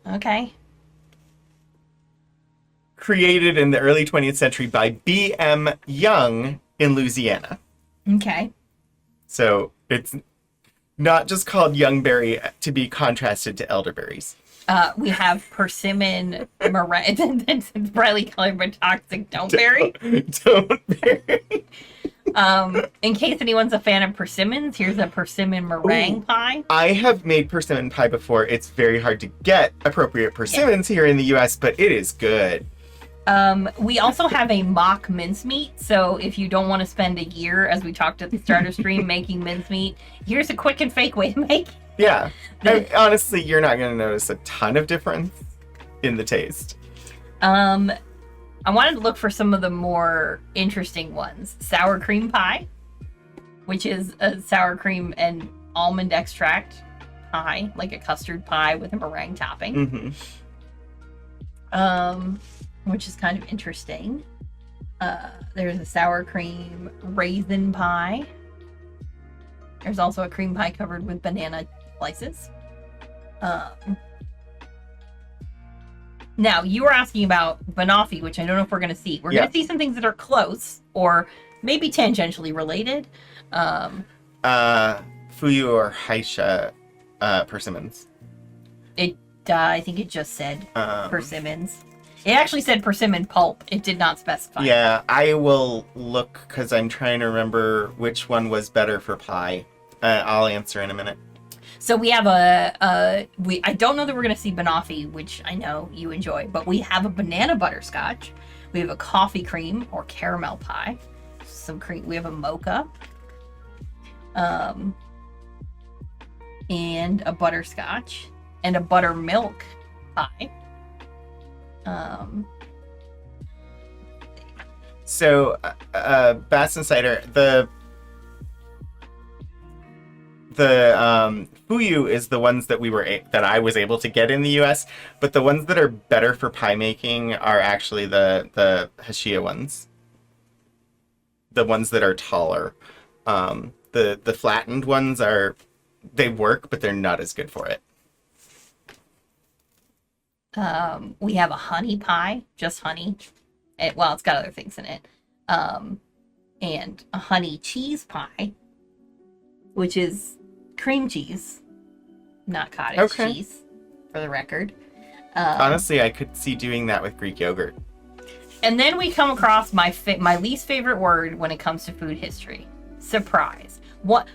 Okay. Created in the early 20th century by B.M. Young in Louisiana. Okay. So it's not just called youngberry to be contrasted to elderberries. We have persimmon meringue. It's brightly colored but toxic don't-berry. Don't-berry. In case anyone's a fan of persimmons, here's a persimmon meringue pie. I have made persimmon pie before. It's very hard to get appropriate persimmons here in the U.S., but it is good. We also have a mock mincemeat. So if you don't want to spend a year, as we talked at the starter stream, making mincemeat, here's a quick and fake way to make it. Yeah. Honestly, you're not going to notice a ton of difference in the taste. I wanted to look for some of the more interesting ones. Sour cream pie, which is a sour cream and almond extract pie, like a custard pie with a meringue topping. Which is kind of interesting. There's a sour cream raisin pie. There's also a cream pie covered with banana slices. Now, you were asking about banoffee, which I don't know if we're going to see. We're going to see some things that are close or maybe tangentially related. Fuyu or Haisha persimmons. I think it just said persimmons. It actually said persimmon pulp. It did not specify. Yeah, I will look because I'm trying to remember which one was better for pie. I'll answer in a minute. So we have I don't know that we're going to see banoffee, which I know you enjoy, but we have a banana butterscotch. We have a coffee cream or caramel pie. Some cream. We have a mocha. And a butterscotch and a buttermilk pie. So, Bass and Cider, the Fuyu is the ones that that I was able to get in the U.S., but the ones that are better for pie making are actually the Hashia ones. The ones that are taller. The flattened ones they work, but they're not as good for it. We have a honey pie, just honey. It's got other things in it. and a honey cheese pie, which is cream cheese, not cottage cheese, for the record. Honestly, I could see doing that with Greek yogurt. And then we come across my least favorite word when it comes to food history: surprise. What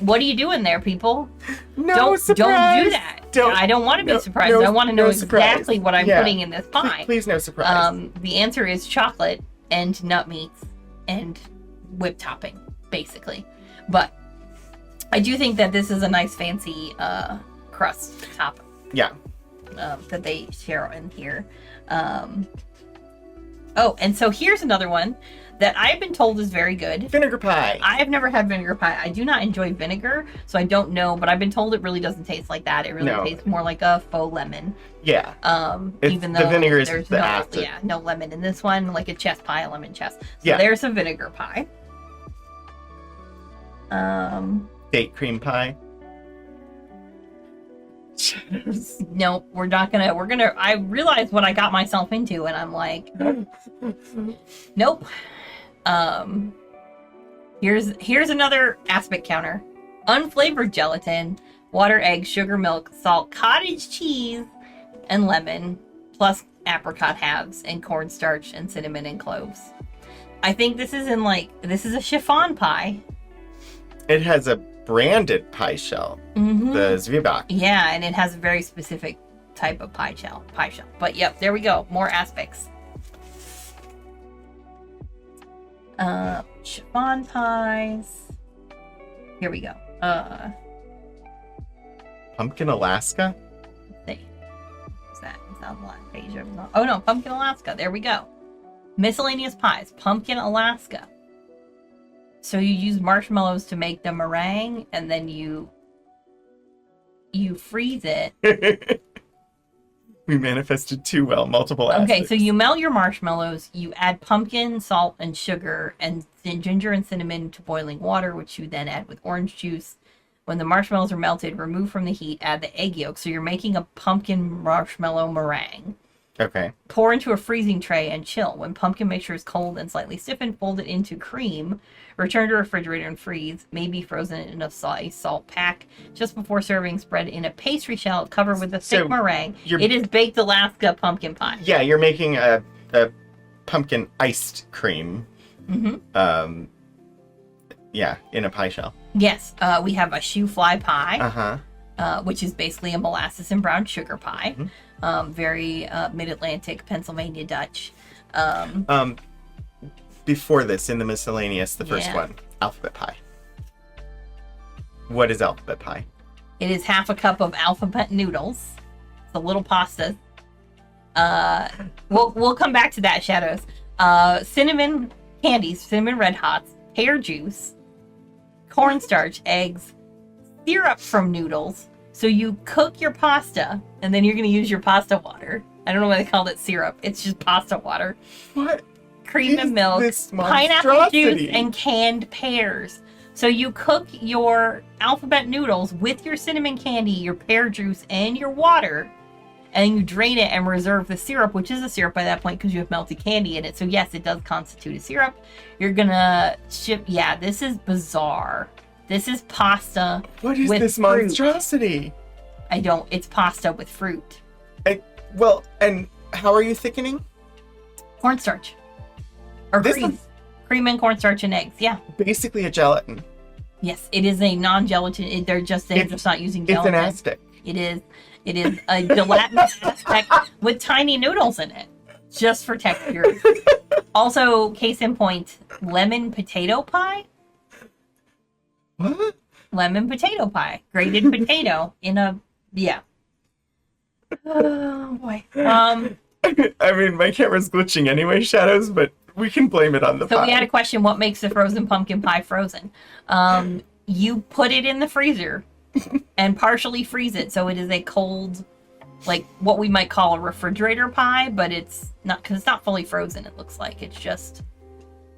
are you doing there, people? No surprise. Don't do that. I don't want to be surprised. I want to know exactly what I'm putting in this pie. Please, no surprise. The answer is chocolate and nut meats and whipped topping, basically. But I do think that this is a nice fancy crust top. Yeah. That they share in here. Oh, and so here's another one that I've been told is very good. Vinegar pie. I have never had vinegar pie. I do not enjoy vinegar, so I don't know, but I've been told it really doesn't taste like that. It really tastes more like a faux lemon. Yeah. Even though the vinegar is there's the acid. no lemon in this one, like a chess pie, a lemon chess. So there's a vinegar pie. Date cream pie. No, we're gonna I realized what I got myself into, and I'm like, nope. Here's another aspect counter: unflavored gelatin, water, egg, sugar, milk, salt, cottage cheese, and lemon, plus apricot halves and cornstarch and cinnamon and cloves. I think this is a chiffon pie. It has a branded pie shell, the Zwieback. Yeah, and it has a very specific type of pie shell. But yep, there we go. More aspects. Chiffon pies. Here we go. Pumpkin Alaska. Let's see. What's that? Is that the last page? Oh no, Pumpkin Alaska. There we go. Miscellaneous pies. Pumpkin Alaska. So you use marshmallows to make the meringue, and then you freeze it. We manifested too well, multiple aspects. Okay, so you melt your marshmallows, you add pumpkin, salt, and sugar, and then ginger and cinnamon to boiling water, which you then add with orange juice. When the marshmallows are melted, remove from the heat, add the egg yolk. So you're making a pumpkin marshmallow meringue. Okay. Pour into a freezing tray and chill. When pumpkin mixture is cold and slightly stiffened, fold it into cream. Return to refrigerator and freeze. Maybe frozen in a salt pack. Just before serving, spread in a pastry shell, cover with a thick meringue. It is baked Alaska pumpkin pie. Yeah, you're making a pumpkin iced cream. Mm-hmm. Yeah, in a pie shell. Yes, we have a shoe fly pie. Uh-huh. Which is basically a molasses and brown sugar pie. Mm-hmm. Very mid-Atlantic, Pennsylvania Dutch. Before this, in the miscellaneous, the first one, alphabet pie. What is alphabet pie? It is half a cup of alphabet noodles. It's a little pasta. We'll come back to that, Shadows. Cinnamon candies, cinnamon red hots, pear juice, cornstarch, eggs, syrup from noodles. So you cook your pasta, and then you're going to use your pasta water. I don't know why they called it syrup. It's just pasta water. What? Cream and milk, pineapple juice, and canned pears. So you cook your alphabet noodles with your cinnamon candy, your pear juice, and your water, and then you drain it and reserve the syrup, which is a syrup by that point because you have melted candy in it. So yes, it does constitute a syrup. You're gonna ship. Yeah, this is bizarre. This is pasta. What is with this fruit. monstrosity? It's pasta with fruit. And how are you thickening? Cornstarch. Or cream and cornstarch and eggs, yeah. Basically a gelatin. Yes, it is a non-gelatin. They're just not using gelatin. It's an aztec. It is a gelatinous aztec with tiny noodles in it, just for texture. Also, case in point, lemon potato pie. What? Lemon potato pie, grated potato in a Oh boy. I mean, my camera's glitching anyway, Shadows, but we can blame it on the pie. So we had a question, what makes the frozen pumpkin pie frozen? You put it in the freezer and partially freeze it. So it is a cold, like what we might call a refrigerator pie, but it's not, because it's not fully frozen, it looks like. It's just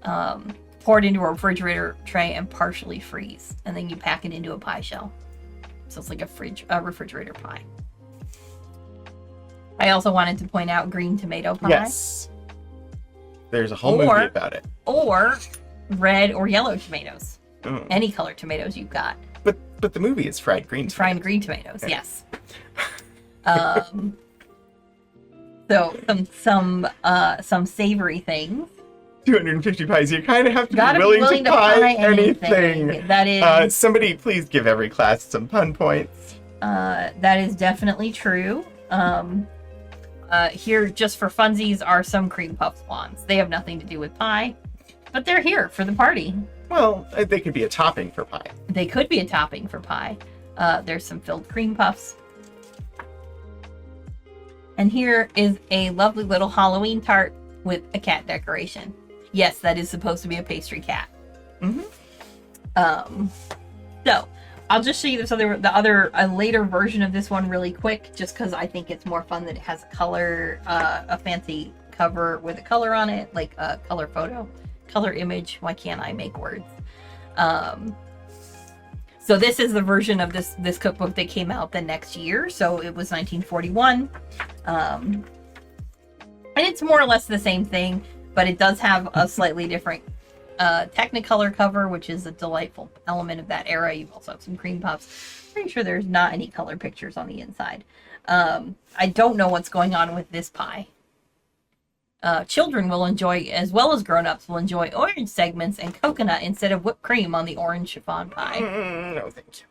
poured into a refrigerator tray and partially freeze. And then you pack it into a pie shell. So it's like a refrigerator pie. I also wanted to point out green tomato pie. Yes. There's a whole movie about it. Or red or yellow tomatoes. Oh. Any color tomatoes you've got. But the movie is fried green tomatoes. Fried green tomatoes, Okay. yes. So some savory things. 250 pies. You kind of have to Gotta be willing to pie anything. That is Somebody please give every class some pun points. that is definitely true. Here, just for funsies, are some cream puff swans. They have nothing to do with pie, but they're here for the party. Well, they could be a topping for pie. They could be a topping for pie. There's some filled cream puffs. And here is a lovely little Halloween tart with a cat decoration. Yes, that is supposed to be a pastry cat. Mm-hmm. So I'll just show you a later version of this one really quick, just because I think it's more fun that it has a color, a fancy cover with a color on it, like a color photo, color image. Why can't I make words? So this is the version of this cookbook that came out the next year. So it was 1941. And it's more or less the same thing, but it does have a slightly different Technicolor cover, which is a delightful element of that era. You also have some cream puffs. Pretty sure there's not any color pictures on the inside. I don't know what's going on with this pie. Children will enjoy, as well as grown-ups, will enjoy orange segments and coconut instead of whipped cream on the orange chiffon pie. No, thank you.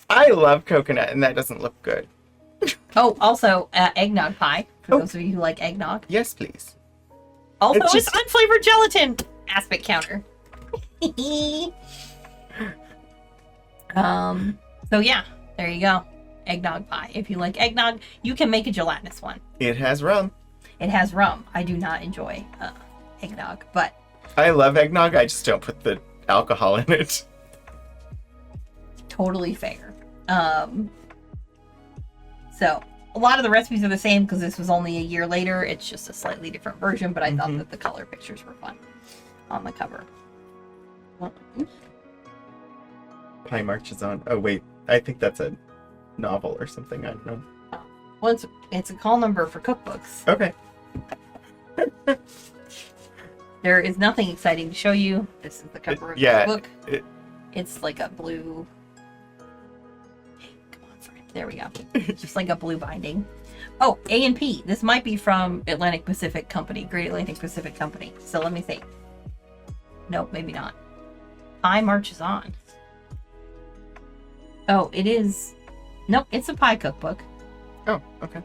I love coconut, and that doesn't look good. Oh, also eggnog pie, for those of you who like eggnog. Yes, please. Also, It's it's just- unflavored gelatin. Aspect counter. So yeah, there you go. Eggnog pie. If you like eggnog, you can make a gelatinous one. It has rum. It has rum. I do not enjoy eggnog, but I love eggnog. I just don't put the alcohol in it. totally fair. So a lot of the recipes are the same because this was only a year later. It's just a slightly different version, but I thought that the color pictures were fun on the cover. Pie marches on. Oh wait, I think that's a novel or something. I don't know. Well, it's a call number for cookbooks. Okay. There is nothing exciting to show you. This is the cover of yeah, the book. It's like a blue. Hey, come on, friend. There we go. It's just like a blue binding. Oh, A&P. This might be from Atlantic Pacific Company, Great Atlantic Pacific Company. So let me see. Nope, maybe not. Pie marches on. Oh, it is. Nope, it's a pie cookbook. Oh, okay.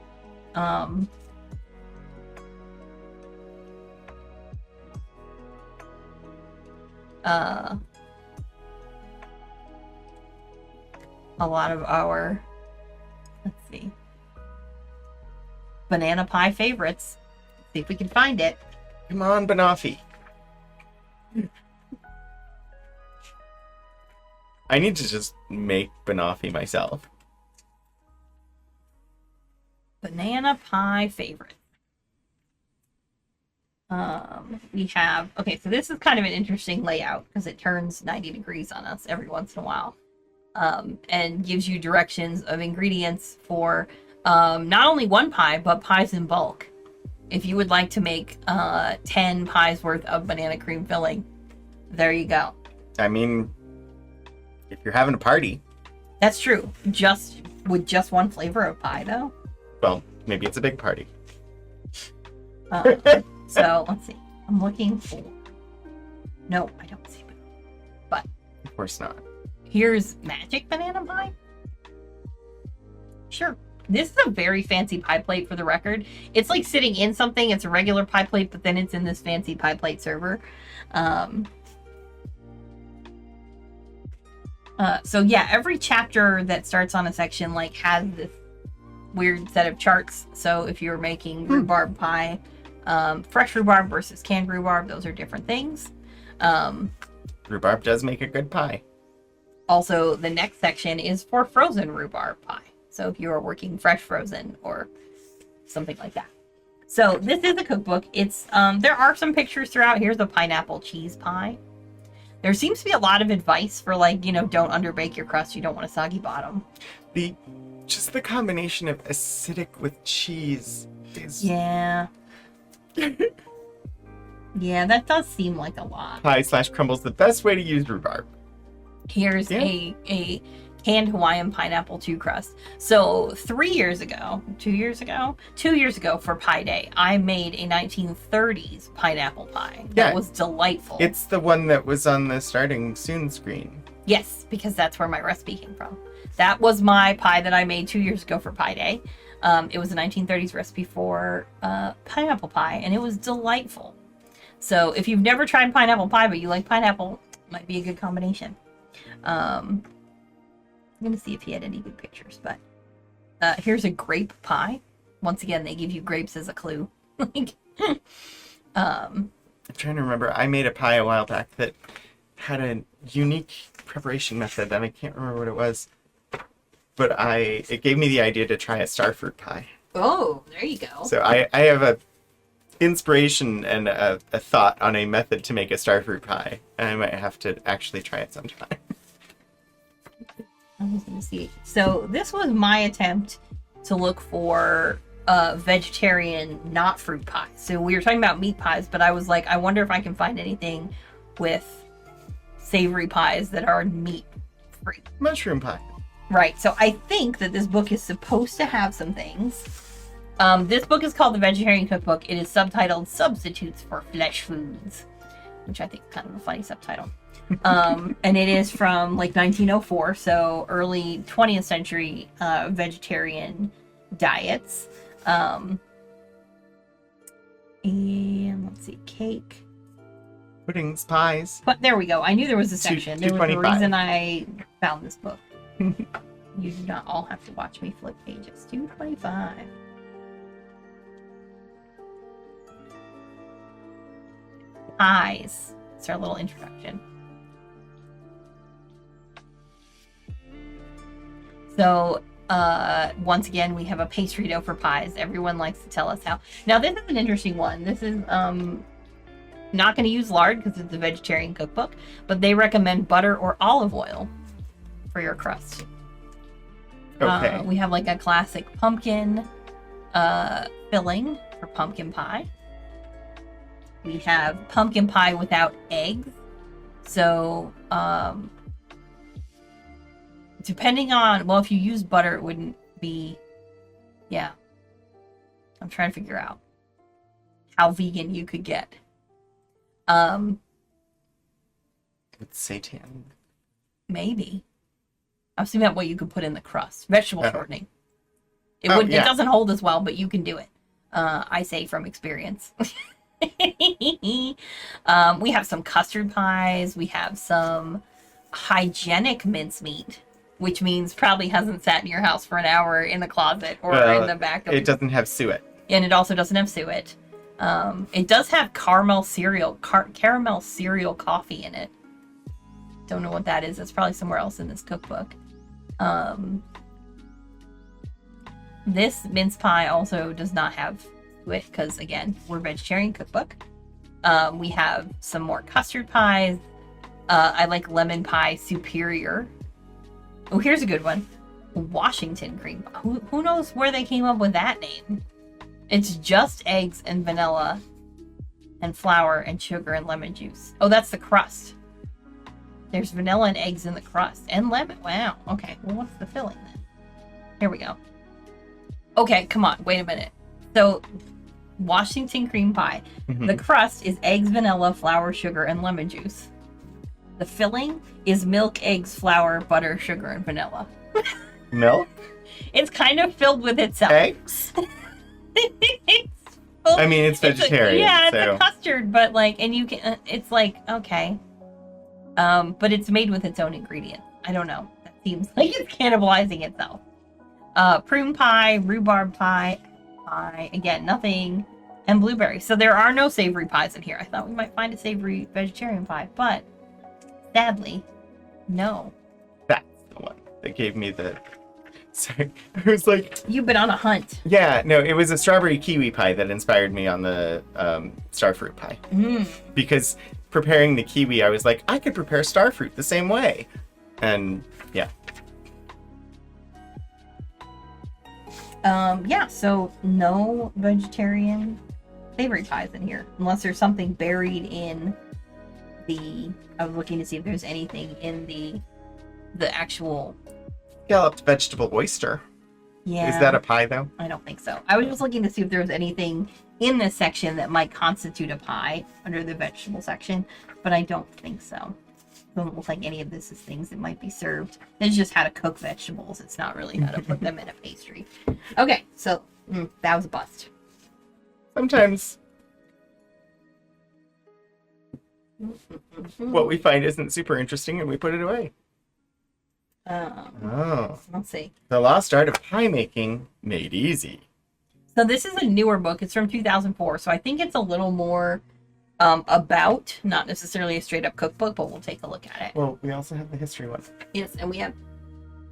A lot of our, let's see, banana pie favorites. Let's see if we can find it. Come on, Banoffee. I need to just make banoffee myself. Banana pie favorites. We have, okay, so this is kind of an interesting layout because it turns 90 degrees on us every once in a while. And gives you directions of ingredients for not only one pie, but pies in bulk. If you would like to make 10 pies worth of banana cream filling, there you go. I mean, if you're having a party, That's true. Just with just one flavor of pie, though. well, maybe it's a big party. So let's see. I'm looking for. No, I don't see it. But Of course not. here's magic banana pie. Sure. This is a very fancy pie plate for the record. It's like sitting in something. It's a regular pie plate, but then it's in this fancy pie plate server. So yeah, every chapter that starts on a section like has this weird set of charts. So if you're making rhubarb pie, fresh rhubarb versus canned rhubarb, those are different things. Rhubarb does make a good pie. Also, the next section is for frozen rhubarb pie. So if you are working fresh frozen or something like that. So this is a cookbook. It's there are some pictures throughout. Here's a pineapple cheese pie. There seems to be a lot of advice for like, you know, don't underbake your crust. You don't want a soggy bottom. Just the combination of acidic with cheese is... Yeah. Yeah, that does seem like a lot. Pie/crumbles the best way to use rhubarb. Here's a canned Hawaiian pineapple 2 crust. So 2 years ago for Pie Day, I made a 1930s pineapple pie. That was delightful. It's the one that was on the starting soon screen. Yes, because that's where my recipe came from. That was my pie that I made 2 years ago for Pie Day. It was a 1930s recipe for pineapple pie, and it was delightful. So if you've never tried pineapple pie, but you like pineapple, it might be a good combination. I'm going to see if he had any good pictures, but here's a grape pie. Once again, they give you grapes as a clue. I'm trying to remember. I made a pie a while back that had a unique preparation method, and I can't remember what it was. But it gave me the idea to try a starfruit pie. Oh, there you go. So I have a inspiration and a thought on a method to make a starfruit pie, and I might have to actually try it sometime. I was going to see. So this was my attempt to look for vegetarian, not fruit pies. So we were talking about meat pies, but I was like, I wonder if I can find anything with savory pies that are meat free. Mushroom pie. Right. So I think that this book is supposed to have some things. This book is called The Vegetarian Cookbook. It is subtitled Substitutes for Flesh Foods, which I think is kind of a funny subtitle. And it is from like 1904, so early 20th century vegetarian diets. And let's see, cake. Puddings, pies. But there we go. I knew there was a section. There was a 225. reason I found this book. You do not all have to watch me flip pages. 225. Pies. It's our little introduction. So, once again, we have a pastry dough for pies. Everyone likes to tell us how. Now, this is an interesting one. This is not going to use lard because it's a vegetarian cookbook, but they recommend butter or olive oil for your crust. Okay. We have like a classic pumpkin filling for pumpkin pie. We have pumpkin pie without eggs. So, depending on, well, if you use butter, it wouldn't be, yeah. I'm trying to figure out how vegan you could get. It's seitan. Maybe. I was thinking about what you could put in the crust. Vegetable shortening. It doesn't hold as well, but you can do it. I say from experience. We have some custard pies. We have some hygienic mincemeat, which means probably hasn't sat in your house for an hour in the closet or in the back of it. Doesn't have suet. And it also doesn't have suet. It does have caramel cereal coffee in it. Don't know what that is. It's probably somewhere else in this cookbook. This mince pie also does not have suet because, again, we're a vegetarian cookbook. We have some more custard pies. I like lemon pie superior. Oh, here's a good one. Washington cream pie. Who knows where they came up with that name? It's just eggs and vanilla and flour and sugar and lemon juice. Oh, that's the crust. There's vanilla and eggs in the crust and lemon. Wow. Okay. Well, what's the filling then? Here we go. Okay, come on. Wait a minute. So, Washington cream pie. Mm-hmm. The crust is eggs, vanilla, flour, sugar, and lemon juice. The filling is milk, eggs, flour, butter, sugar, and vanilla. Milk? It's kind of filled with itself. Eggs? I mean, it's vegetarian. It's a custard, but like, and you can, it's like, okay. But it's made with its own ingredients. I don't know. That seems like it's cannibalizing itself. Prune pie, rhubarb pie, again, nothing, and blueberry. So there are no savory pies in here. I thought we might find a savory vegetarian pie, but sadly, no. That's the one that gave me the... Sorry, it was like... You've been on a hunt. Yeah, no, it was a strawberry kiwi pie that inspired me on the starfruit pie. Because preparing the kiwi, I was like, I could prepare starfruit the same way. And, yeah. So no vegetarian savory pies in here, unless there's something buried in the. I was looking to see if there's anything in the actual Scalloped vegetable oyster. Yeah. Is that a pie, though? I don't think so. I was just looking to see if there was anything in this section that might constitute a pie under the vegetable section, but I don't think so. Doesn't look like any of this is things that might be served. It's just how to cook vegetables. It's not really how to put them in a pastry. Okay, so that was a bust. Sometimes what we find isn't super interesting and we put it away. Let's see. The Lost Art of Pie Making Made Easy. So this is a newer book. It's from 2004, so I think it's a little more about, not necessarily a straight up cookbook, but we'll take a look at it. Well, we also have the history one. Yes, and we have,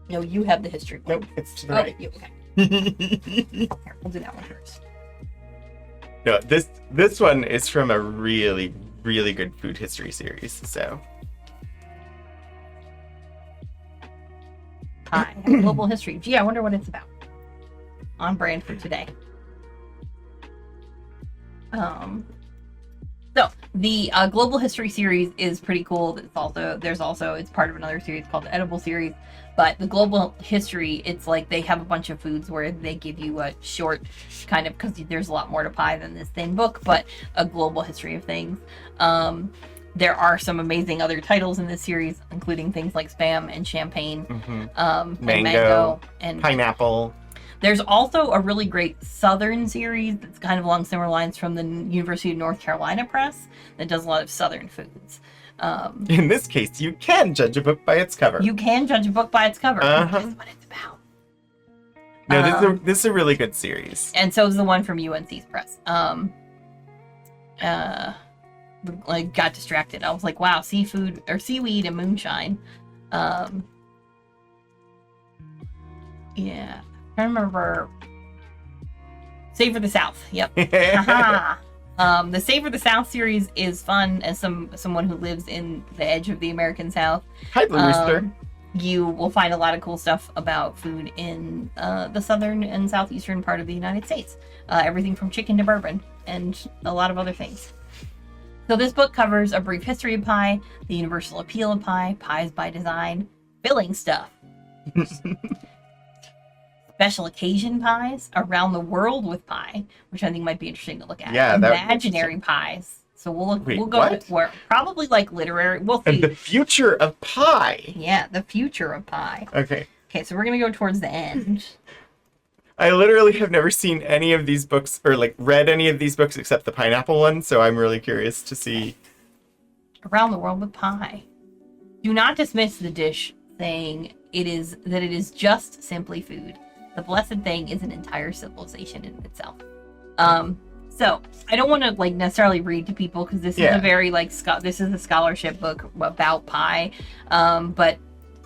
no, you have the history one. Nope, it's to the right. Okay. Here, we'll do that one first. No, this one is from a really, really good food history series, so. Pie, global history. Gee, I wonder what it's about. On brand for today. So the global history series is pretty cool. It's part of another series called the Edible series. But the global history, it's like they have a bunch of foods where they give you a short kind of, because there's a lot more to pie than this thin book, but a global history of things. There are some amazing other titles in this series, including things like Spam and Champagne, and Mango and Pineapple. There's also a really great Southern series that's kind of along similar lines from the University of North Carolina Press that does a lot of Southern foods. In this case, you can judge a book by its cover. You can judge a book by its cover. That's what it's about. No, this is a really good series. And so is the one from UNC's press. I got distracted. I was like, wow, seaweed and moonshine. Yeah. I remember Savor the South. Yep. The Savor the South series is fun as someone who lives in the edge of the American South. Hi, Blue Rooster. You will find a lot of cool stuff about food in the southern and southeastern part of the United States. Everything from chicken to bourbon and a lot of other things. So this book covers a brief history of pie, the universal appeal of pie, pies by design, filling stuff. Special occasion pies, around the world with pie, which I think might be interesting to look at. Yeah, imaginary pies. So we'll go with where probably like literary. We'll see. And the future of pie. Yeah, the future of pie. Okay. Okay, so we're gonna go towards the end. I literally have never seen any of these books or like read any of these books except the pineapple one, so I'm really curious to see. Around the world with pie. Do not dismiss the dish, saying it is just simply food. The blessed thing is an entire civilization in itself. So I don't want to like necessarily read to people because this is a very like this is a scholarship book about pie, but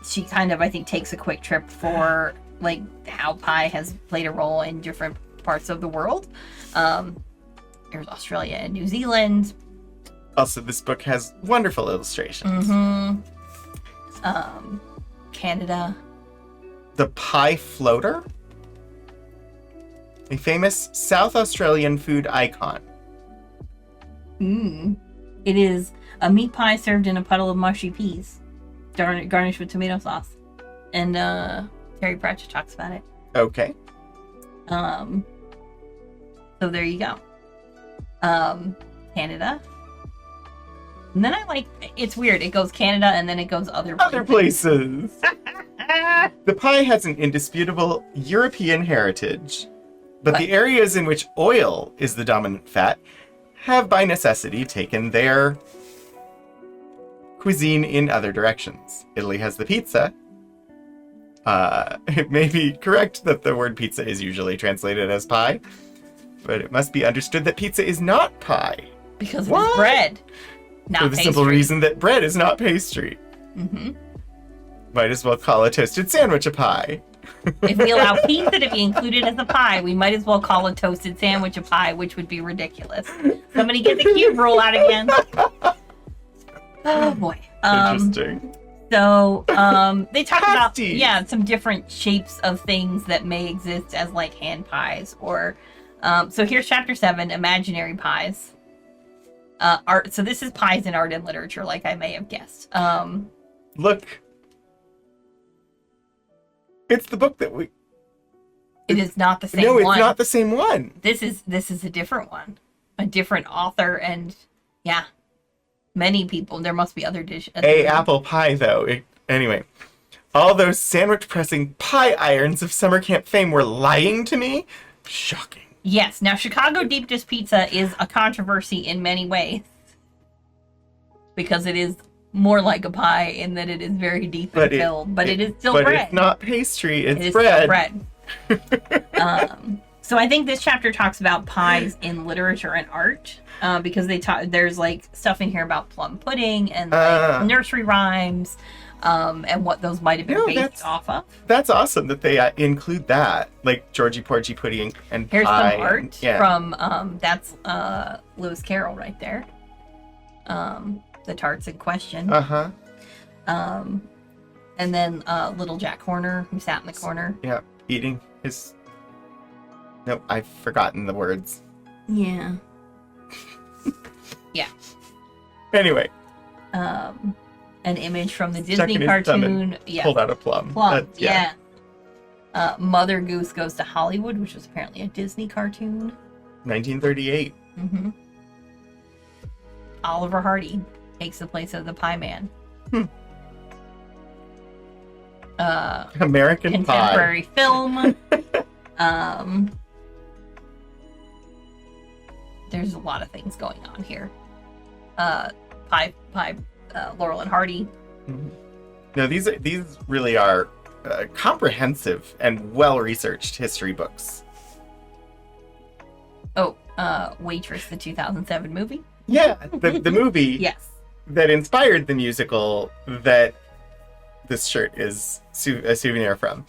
she kind of I think takes a quick trip for like how pie has played a role in different parts of the world. There's Australia and New Zealand. Also, this book has wonderful illustrations. Canada. The pie floater. A famous South Australian food icon. It is a meat pie served in a puddle of mushy peas, garnished with tomato sauce. And Terry Pratchett talks about it. Okay. So there you go. Canada. And then it's weird. It goes Canada and then it goes other places. The pie has an indisputable European heritage. But the areas in which oil is the dominant fat have by necessity taken their cuisine in other directions. Italy has the pizza. It may be correct that the word pizza is usually translated as pie, but it must be understood that pizza is not pie. Because it is bread, not For the pastry. simple reason that bread is not pastry. Might as well call a toasted sandwich a pie. If we allow pizza to be included as a pie, we might as well call a toasted sandwich a pie, which would be ridiculous. Somebody get the cube roll out again. Oh boy. Interesting. So they talk Pasties. about some different shapes of things that may exist as like hand pies or So here's chapter 7, imaginary pies. Art. So this is pies in art and literature, like I may have guessed. Look. It's the book that we... It is not the same one. No, it's not the same one. This is a different one. A different author, and yeah. Many people. There must be other dishes. Apple pie, though. Anyway. All those sandwich-pressing pie irons of summer camp fame were lying to me? Shocking. Yes. Now, Chicago deep dish pizza is a controversy in many ways. Because it is more like a pie in that it is very deep and filled. But it is still bread. But it's not pastry. It's it bread. Still bread. So I think this chapter talks about pies in literature and art. Because there's like stuff in here about plum pudding and like nursery rhymes. And what those might have been based off of. That's awesome that they include that, like Georgie Porgy Pudding and here's pie. Some art from that's Lewis Carroll right there. The tarts in question. And then little Jack Horner who sat in the corner. Yeah, eating his. Nope, I've forgotten the words. Yeah. Yeah. Anyway. An image from the Disney cartoon. Yeah. Pulled out a plum. Yeah. Mother Goose Goes to Hollywood, which was apparently a Disney cartoon. 1938. Mm-hmm. Oliver Hardy takes the place of the Pie Man. American contemporary Pie. Film. There's a lot of things going on here. Laurel and Hardy. Mm-hmm. No, these really are comprehensive and well-researched history books. Oh, Waitress, the 2007 movie? Yeah, the movie yes. that inspired the musical that this shirt is a souvenir from.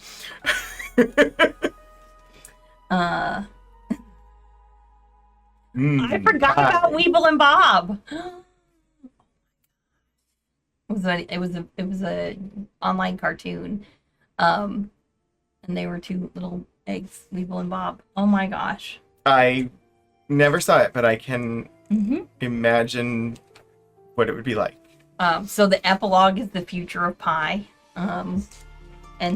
I forgot about Weeble and Bob. It was a online cartoon, and they were two little eggs, Weeble and Bob. Oh my gosh! I never saw it, but I can imagine what it would be like. So the epilogue is the future of pie, and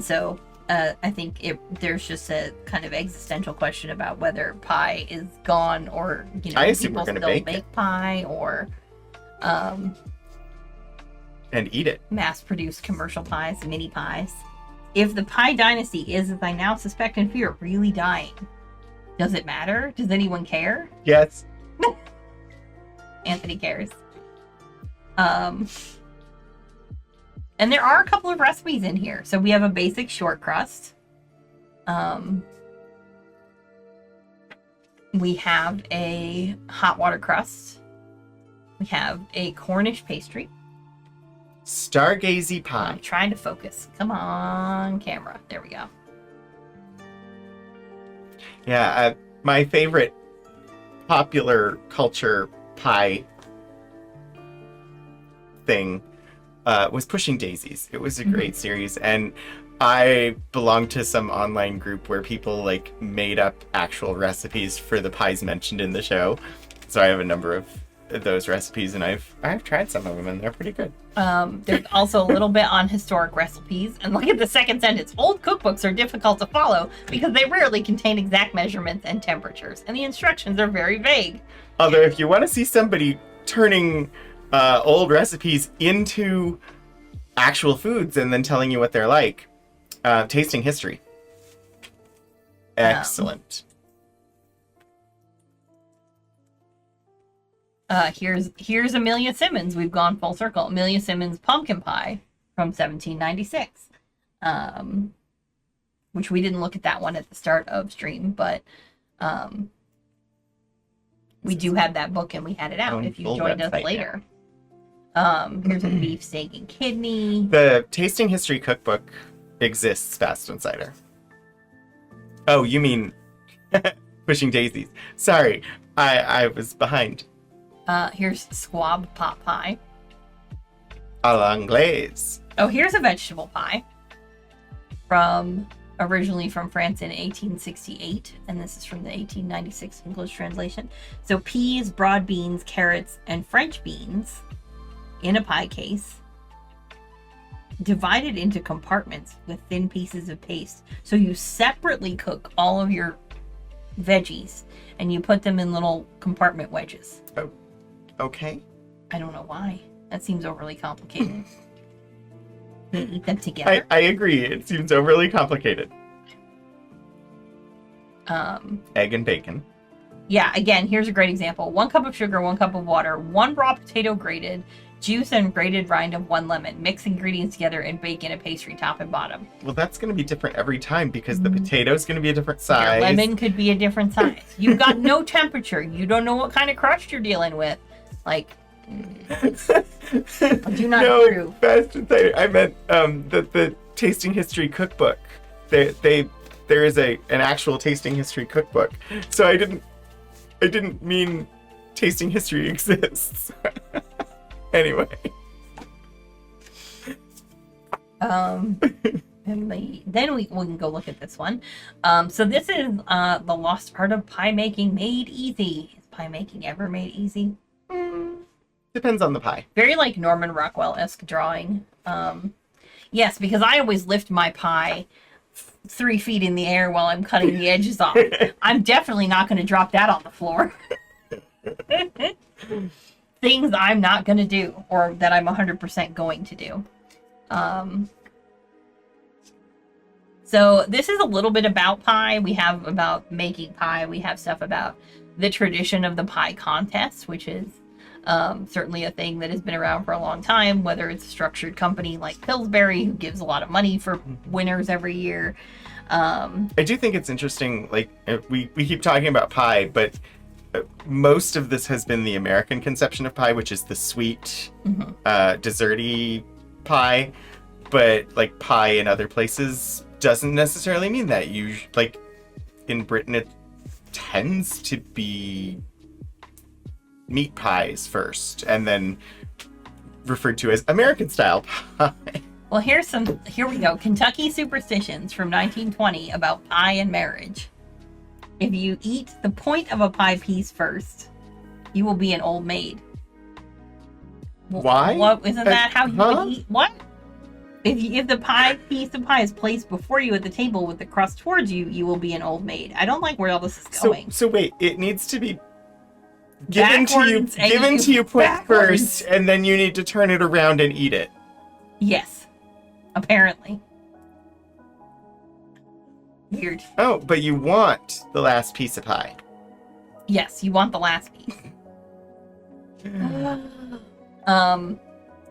so I think there's just a kind of existential question about whether pie is gone or I assume people we're gonna still bake pie or and eat it. Mass-produced commercial pies, mini pies. If the pie dynasty is, as I now suspect and fear, really dying, does it matter? Does anyone care? Yes. Anthony cares. And there are a couple of recipes in here. So we have a basic short crust. We have a hot water crust. We have a Cornish pastry. Stargazy pie. I'm trying to focus. Come on, camera. There we go. Yeah, my favorite popular culture pie thing was Pushing Daisies. It was a great series, and I belonged to some online group where people like made up actual recipes for the pies mentioned in the show. So I have a number of those recipes, and I've tried some of them, and they're pretty good. There's also a little bit on historic recipes, and look at the second sentence. Old cookbooks are difficult to follow because they rarely contain exact measurements and temperatures, and the instructions are very vague. Although if you want to see somebody turning old recipes into actual foods and then telling you what they're like, tasting history. Excellent. Here's Amelia Simmons. We've gone full circle. Amelia Simmons pumpkin pie from 1796. Which we didn't look at that one at the start of stream, but we do have that book and we had it out if you joined us later. Here's a beef, steak, and kidney. The Tasting History Cookbook exists, Fast and Cider. Oh, you mean Pushing Daisies. Sorry, I was behind. Here's squab pot pie. A l'anglaise. Oh, here's a vegetable pie from originally from France in 1868, and this is from the 1896 English translation. So peas, broad beans, carrots, and French beans in a pie case, divided into compartments with thin pieces of paste. So you separately cook all of your veggies and you put them in little compartment wedges. Oh, okay. I don't know why. That seems overly complicated. You eat them together. I agree. It seems overly complicated. Egg and bacon. Yeah, again, here's a great example. 1 cup of sugar, 1 cup of water, 1 raw potato grated, juice and grated rind of 1 lemon. Mix ingredients together and bake in a pastry top and bottom. Well, that's going to be different every time because the potato's going to be a different size. Your lemon could be a different size. You've got no temperature. You don't know what kind of crust you're dealing with. Like, do not no, fast and tight. I meant the tasting history cookbook. There is an actual tasting history cookbook. So I didn't mean tasting history exists. Anyway. And then we can go look at this one. So this is The Lost Art of Pie Making Made Easy. Is pie making ever made easy? Depends on the pie. Very like Norman Rockwell-esque drawing. Yes, because I always lift my pie 3 feet in the air while I'm cutting the edges off. I'm definitely not going to drop that on the floor. Things I'm not going to do, or that I'm 100% going to do. So this is a little bit about pie. We have about making pie. We have stuff about the tradition of the pie contest, which is certainly a thing that has been around for a long time, whether it's a structured company like Pillsbury, who gives a lot of money for winners every year. I do think it's interesting, like, we keep talking about pie, but most of this has been the American conception of pie, which is the sweet, desserty pie. But, like, pie in other places doesn't necessarily mean that. Like, in Britain, it tends to be meat pies first, and then referred to as American style pie. Well, here we go. Kentucky superstitions from 1920 about pie and marriage. If you eat the point of a pie piece first, you will be an old maid. Why? What, isn't that how you would eat? What? If the piece of pie is placed before you at the table with the crust towards you, you will be an old maid. I don't like where all this is going. So wait, it needs to be given to you point first, and then you need to turn it around and eat it. Yes, apparently. Weird. Oh, but you want the last piece of pie. Yes, you want the last piece.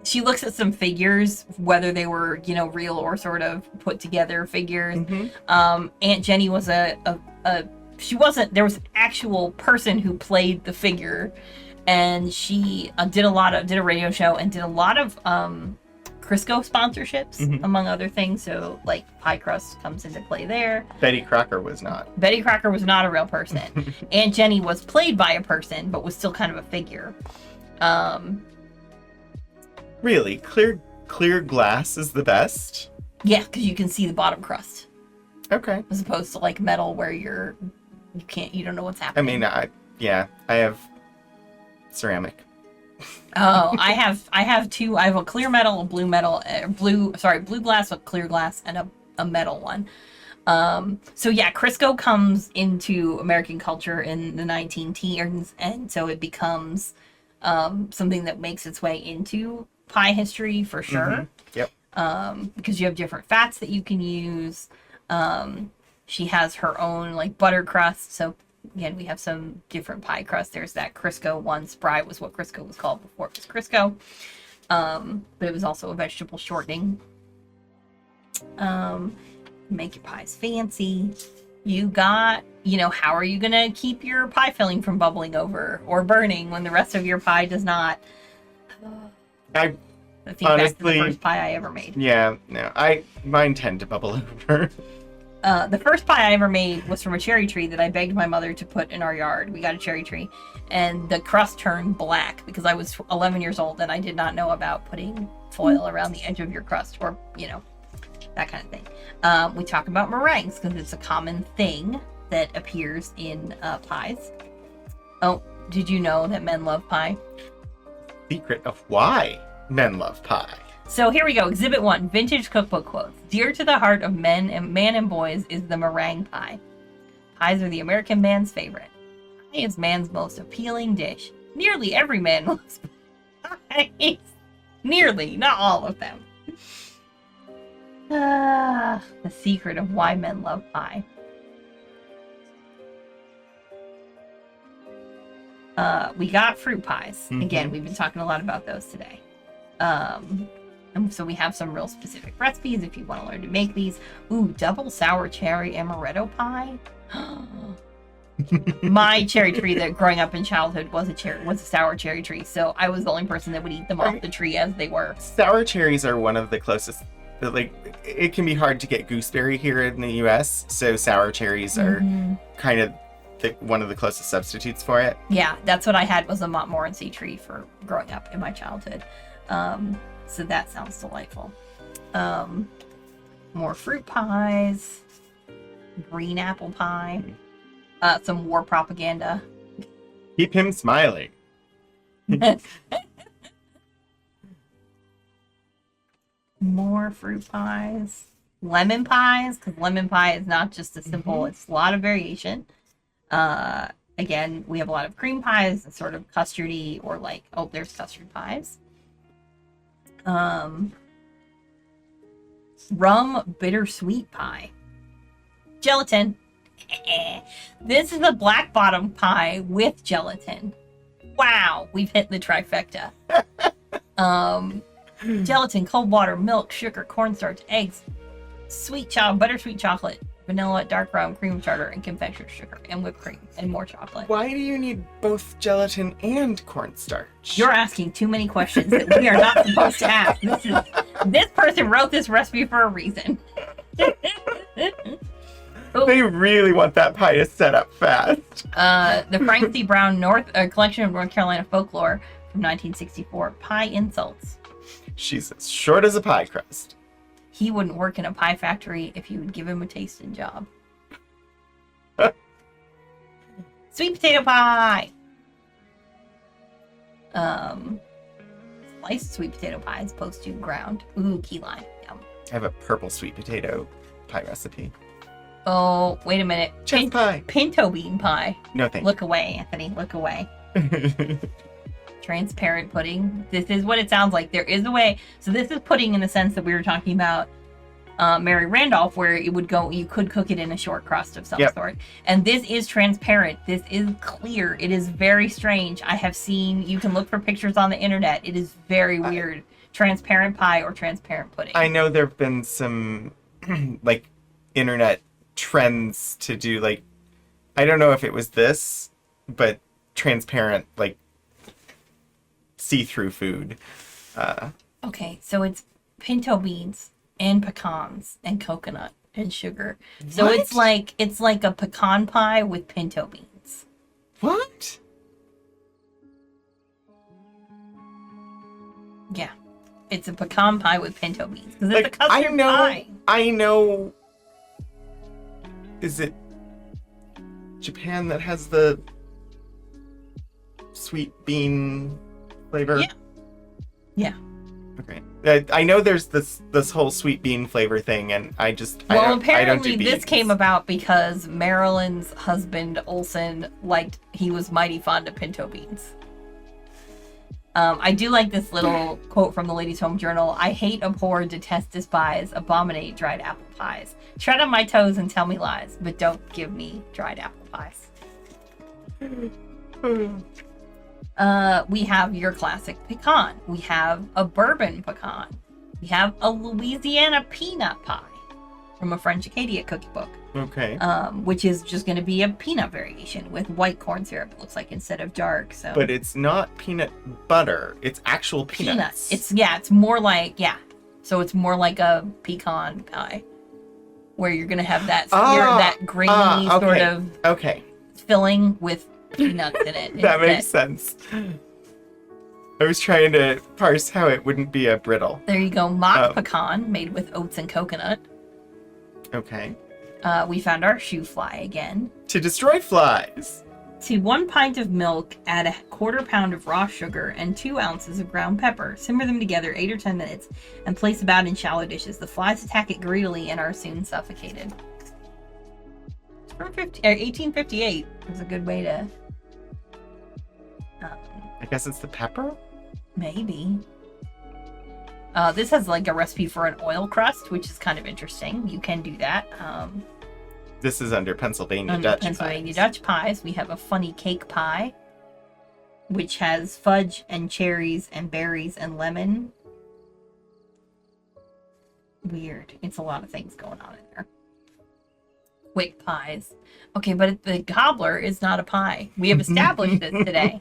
She looks at some figures, whether they were, real or sort of put together figures. Aunt Jenny was there was an actual person who played the figure, and she did a radio show and did a lot of Crisco sponsorships, among other things. So, like, pie crust comes into play there. Betty Crocker was not. Betty Crocker was not a real person. Aunt Jenny was played by a person, but was still kind of a figure. Really? Clear glass is the best? Yeah, because you can see the bottom crust. Okay. As opposed to, like, metal where you don't know what's happening. I have ceramic. Oh, I have two. I have a clear metal, a blue metal, blue glass, a clear glass, and a metal one. So yeah, Crisco comes into American culture in the 1910s, and so it becomes something that makes its way into pie history for sure. Yep. Because you have different fats that you can use. She has her own, like, butter crust, so again, we have some different pie crust. There's that Crisco one. Spry was what Crisco was called before it was Crisco. But it was also a vegetable shortening. Make your pies fancy. You got, how are you going to keep your pie filling from bubbling over or burning when the rest of your pie does not? I think honestly, back to the first pie I ever made. Yeah, no, mine tend to bubble over. The first pie I ever made was from a cherry tree that I begged my mother to put in our yard. We got a cherry tree, and the crust turned black because I was 11 years old and I did not know about putting foil around the edge of your crust, or, that kind of thing. We talk about meringues because it's a common thing that appears in pies. Oh, did you know that men love pie? Secret of why men love pie. So here we go. Exhibit 1, vintage cookbook quotes. Dear to the heart of man and boys is the meringue pie. Pies are the American man's favorite. Pie is man's most appealing dish. Nearly every man loves pies. Nearly, not all of them. The secret of why men love pie. We got fruit pies. Mm-hmm. Again, we've been talking a lot about those today. And so we have some real specific recipes if you want to learn to make these. Ooh, double sour cherry amaretto pie. My cherry tree that growing up in childhood was a sour cherry tree, so I was the only person that would eat them off the tree as they were. Sour cherries are one of the closest. Like, it can be hard to get gooseberry here in the U.S., so sour cherries are kind of one of the closest substitutes for it. Yeah, that's what I had, was a Montmorency tree for growing up in my childhood. So that sounds delightful. More fruit pies, green apple pie, some war propaganda. Keep him smiling. More fruit pies, lemon pies, because lemon pie is not just a simple, it's a lot of variation. Again, we have a lot of cream pies, and sort of custardy, or like, oh, there's custard pies. Rum bittersweet pie. Gelatin. This is a black bottom pie with gelatin. Wow, we've hit the trifecta. Gelatin, cold water, milk, sugar, cornstarch, eggs, buttersweet chocolate, vanilla, dark brown, cream tartar, and confectioner's sugar, and whipped cream, and more chocolate. Why do you need both gelatin and cornstarch? You're asking too many questions that we are not supposed to ask. This person wrote this recipe for a reason. They really want that pie to set up fast. The Frank C. Brown collection of North Carolina folklore from 1964. Pie insults. She's as short as a pie crust. He wouldn't work in a pie factory if you would give him a tasting job. Sweet potato pie. Sliced sweet potato pie as opposed to ground. Ooh, key lime. Yum. I have a purple sweet potato pie recipe. Oh, wait a minute. Chest pie. Pinto bean pie. No thanks. Look away, Anthony. Look away. Transparent pudding. This is what it sounds like. There is a way. So this is pudding in the sense that we were talking about Mary Randolph, where it would go, you could cook it in a short crust of some sort. And this is transparent. This is clear. It is very strange. I have seen, you can look for pictures on the internet. It is very weird. Transparent pie or transparent pudding. I know there have been some like internet trends to do, like, I don't know if it was this, but transparent, like, see-through food. Okay, so it's pinto beans and pecans and coconut and sugar. So What? it's like a pecan pie with pinto beans. What? Yeah, it's a pecan pie with pinto beans because it's Like, a custard pie. I know. Is it Japan that has the sweet bean flavor? Yeah. Okay. I know there's this whole sweet bean flavor thing, and I don't Apparently do this beans. came about because Marilyn's husband Olson he was mighty fond of pinto beans. I do like this little quote from the Ladies' Home Journal. I hate, abhor, detest, despise, abominate dried apple pies. Tread on my toes and tell me lies, but don't give me dried apple pies. We have your classic pecan. We have a bourbon pecan. We have a Louisiana peanut pie from a French Acadia cookbook. Okay. Which is just going to be a peanut variation with white corn syrup, it looks like, instead of dark. So, But it's not peanut butter. It's actual peanuts. It's more like, so it's more like a pecan pie, where you're going to have that that grainy sort of filling with peanuts in it. That makes sense. I was trying to parse how it wouldn't be a brittle. There you go. Mock pecan made with oats and coconut. Okay. We found our shoe fly again. To destroy flies. To 1 pint of milk, add a 1/4 pound of raw sugar and 2 ounces of ground pepper. Simmer them together 8 or 10 minutes and place about in shallow dishes. The flies attack it greedily and are soon suffocated. From 1858 is a good way to... I guess it's the pepper? Maybe. This has like a recipe for an oil crust, which is kind of interesting. You can do that. This is under Pennsylvania Under Dutch Pennsylvania pies. Dutch pies, we have a funny cake pie, which has fudge and cherries and berries and lemon. Weird. It's a lot of things going on in there. Quick pies. Okay, but the cobbler is not a pie. We have established this today.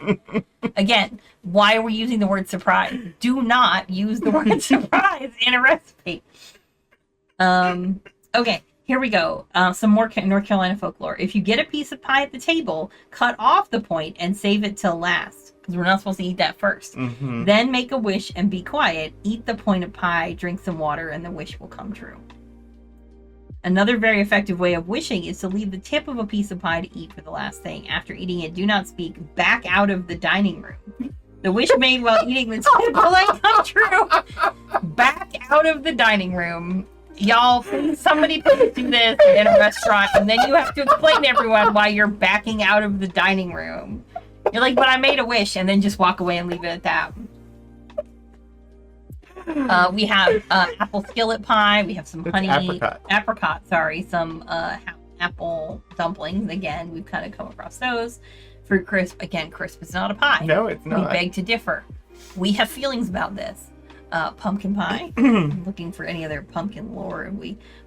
Again, why are we using the word surprise? Do not use the word surprise in a recipe. Okay. Here we go. Some more North Carolina folklore. If you get a piece of pie at the table, cut off the point and save it till last. Because we're not supposed to eat that first. Mm-hmm. Then make a wish and be quiet. Eat the point of pie, drink some water, and the wish will come true. Another very effective way of wishing is to leave the tip of a piece of pie to eat for the last thing. After eating it, do not speak. Back out of the dining room. The wish made while eating the tip will then come true. Back out of the dining room. Y'all, please, somebody please do this in a restaurant, and then you have to explain to everyone why you're backing out of the dining room. You're like, but I made a wish, and then just walk away and leave it at that. We have apple skillet pie. We have some honey... Apricot, some apple dumplings. Again, we've kind of come across those. Fruit crisp. Again, crisp is not a pie. No, it's not. We beg to differ. We have feelings about this. Pumpkin pie. I'm looking for any other pumpkin lore.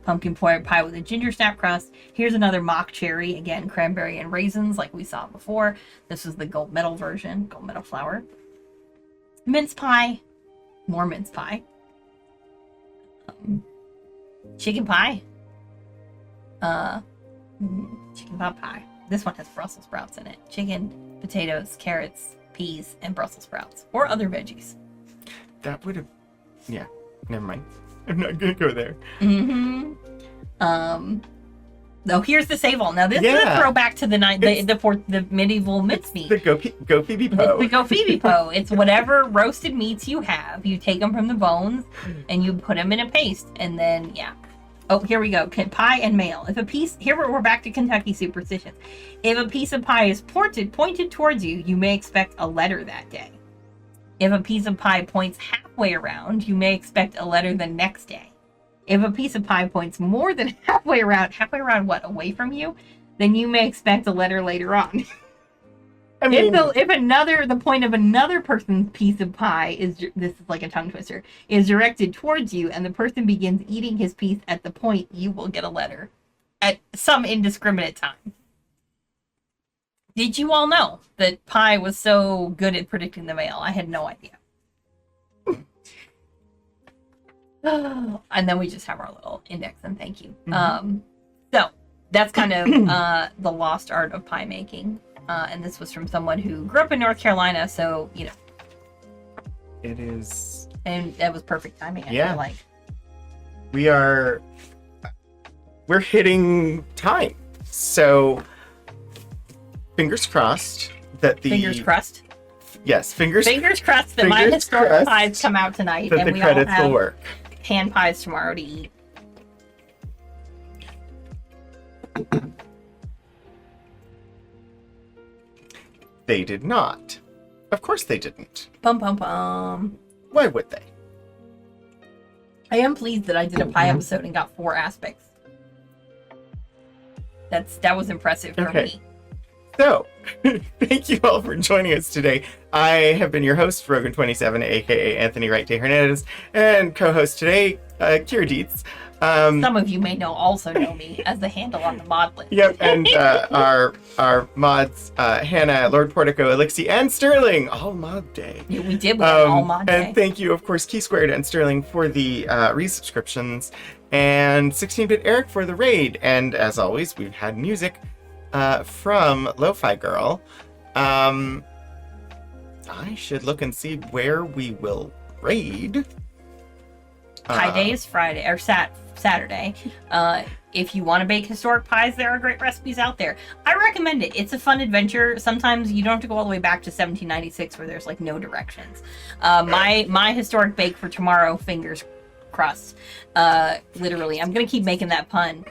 Pumpkin pie with a ginger snap crust. Here's another mock cherry. Again, cranberry and raisins like we saw before. This is the gold medal version. Gold medal flour. Mince pie. More mince pie. Chicken pie. Chicken pot pie. This one has Brussels sprouts in it. Chicken, potatoes, carrots, peas, and Brussels sprouts. Or other veggies. That would have... Yeah, never mind. I'm not going to go there. Mm-hmm. Oh, here's the save-all. Now, this is a throwback to the medieval mincemeat. The Go Phoebe Po. It's the Go Phoebe Po. It's whatever roasted meats you have. You take them from the bones, and you put them in a paste. And then, yeah. Oh, here we go. Pie and mail. If a piece... Here we're back to Kentucky superstitions. If a piece of pie is pointed towards you, you may expect a letter that day. If a piece of pie points halfway around, you may expect a letter the next day. If a piece of pie points more than halfway around what, away from you, then you may expect a letter later on. I mean, if the point of another person's piece of pie this is like a tongue twister, is directed towards you, and the person begins eating his piece at the point, you will get a letter at some indiscriminate time. Did you all know that pie was so good at predicting the mail? I had no idea. And then we just have our little index and thank you. Mm-hmm. So that's kind of the lost art of pie making. And this was from someone who grew up in North Carolina, so, you know. It is. And that was perfect timing, I feel like. We're hitting time. So... Fingers crossed that the... Fingers crossed? Yes, fingers crossed that my historical pies come out tonight. That and the we credits all have will work. Hand pies tomorrow to eat. They did not. Of course they didn't. Bum, bum, bum. Why would they? I am pleased that I did a pie episode and got 4 aspects. That was impressive for me. So, thank you all for joining us today. I have been your host, Rogan27, aka Anthony Wright de Hernandez, and co-host today, Kira Dietz. Some of you may also know me as the handle on the mod list. Yep, and our mods, Hannah, Lord Portico, Elixir, and Sterling, all mod day. Yeah, we did with all mod day. And thank you, of course, Key Squared and Sterling for the resubscriptions, and 16-Bit Eric for the raid. And as always, we've had music from Lo-Fi Girl. I should look and see where we will raid. Pie Day is Friday or Saturday. If you want to bake historic pies, there are great recipes out there. I recommend it. It's a fun adventure. Sometimes you don't have to go all the way back to 1796 where there's like no directions. My historic bake for tomorrow, fingers crossed. Literally, I'm gonna keep making that pun.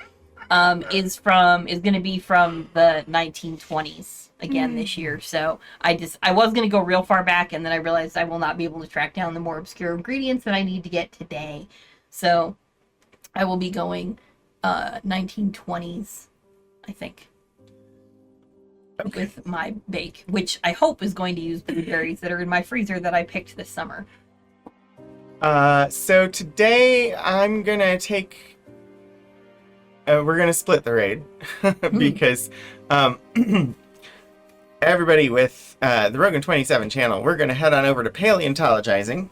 Is gonna be from the 1920s again this year. So I was gonna go real far back, and then I realized I will not be able to track down the more obscure ingredients that I need to get today. So I will be going 1920s, I think, with my bake, which I hope is going to use blueberries that are in my freezer that I picked this summer. So today I'm gonna take. We're gonna split the raid because everybody with the Rogan 27 channel, we're gonna head on over to paleontologizing.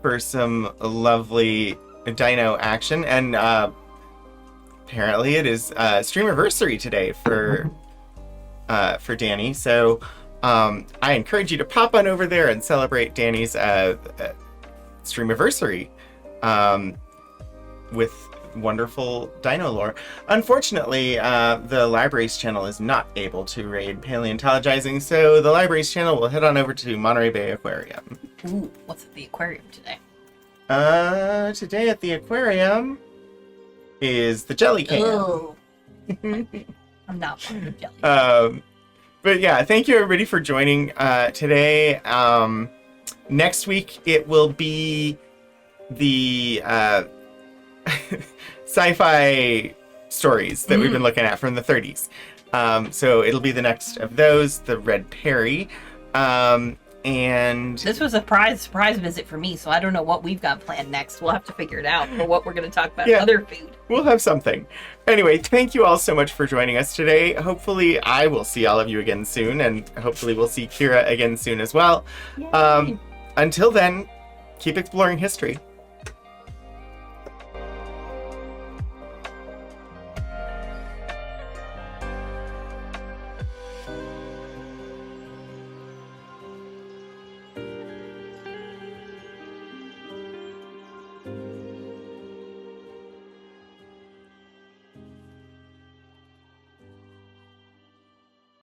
For some lovely dino action, and apparently it is streamiversary today for Danny. So I encourage you to pop on over there and celebrate Danny's streamiversary with wonderful dino lore. Unfortunately, the library's channel is not able to raid paleontologizing, so the library's channel will head on over to Monterey Bay Aquarium. Ooh, what's at the aquarium today? Today at the aquarium is the jelly can. Oh. I'm not fond of jelly. But yeah, thank you everybody for joining today. Next week it will be the sci-fi stories that we've been looking at from the 30s. So it'll be the next of those, the Red Perry. And this was a surprise visit for me, so I don't know what we've got planned next. We'll have to figure it out for what we're going to talk about. Yeah. Other food. We'll have something. Anyway, thank you all so much for joining us today. Hopefully I will see all of you again soon, and hopefully we'll see Kira again soon as well. Yay. Until then, keep exploring history.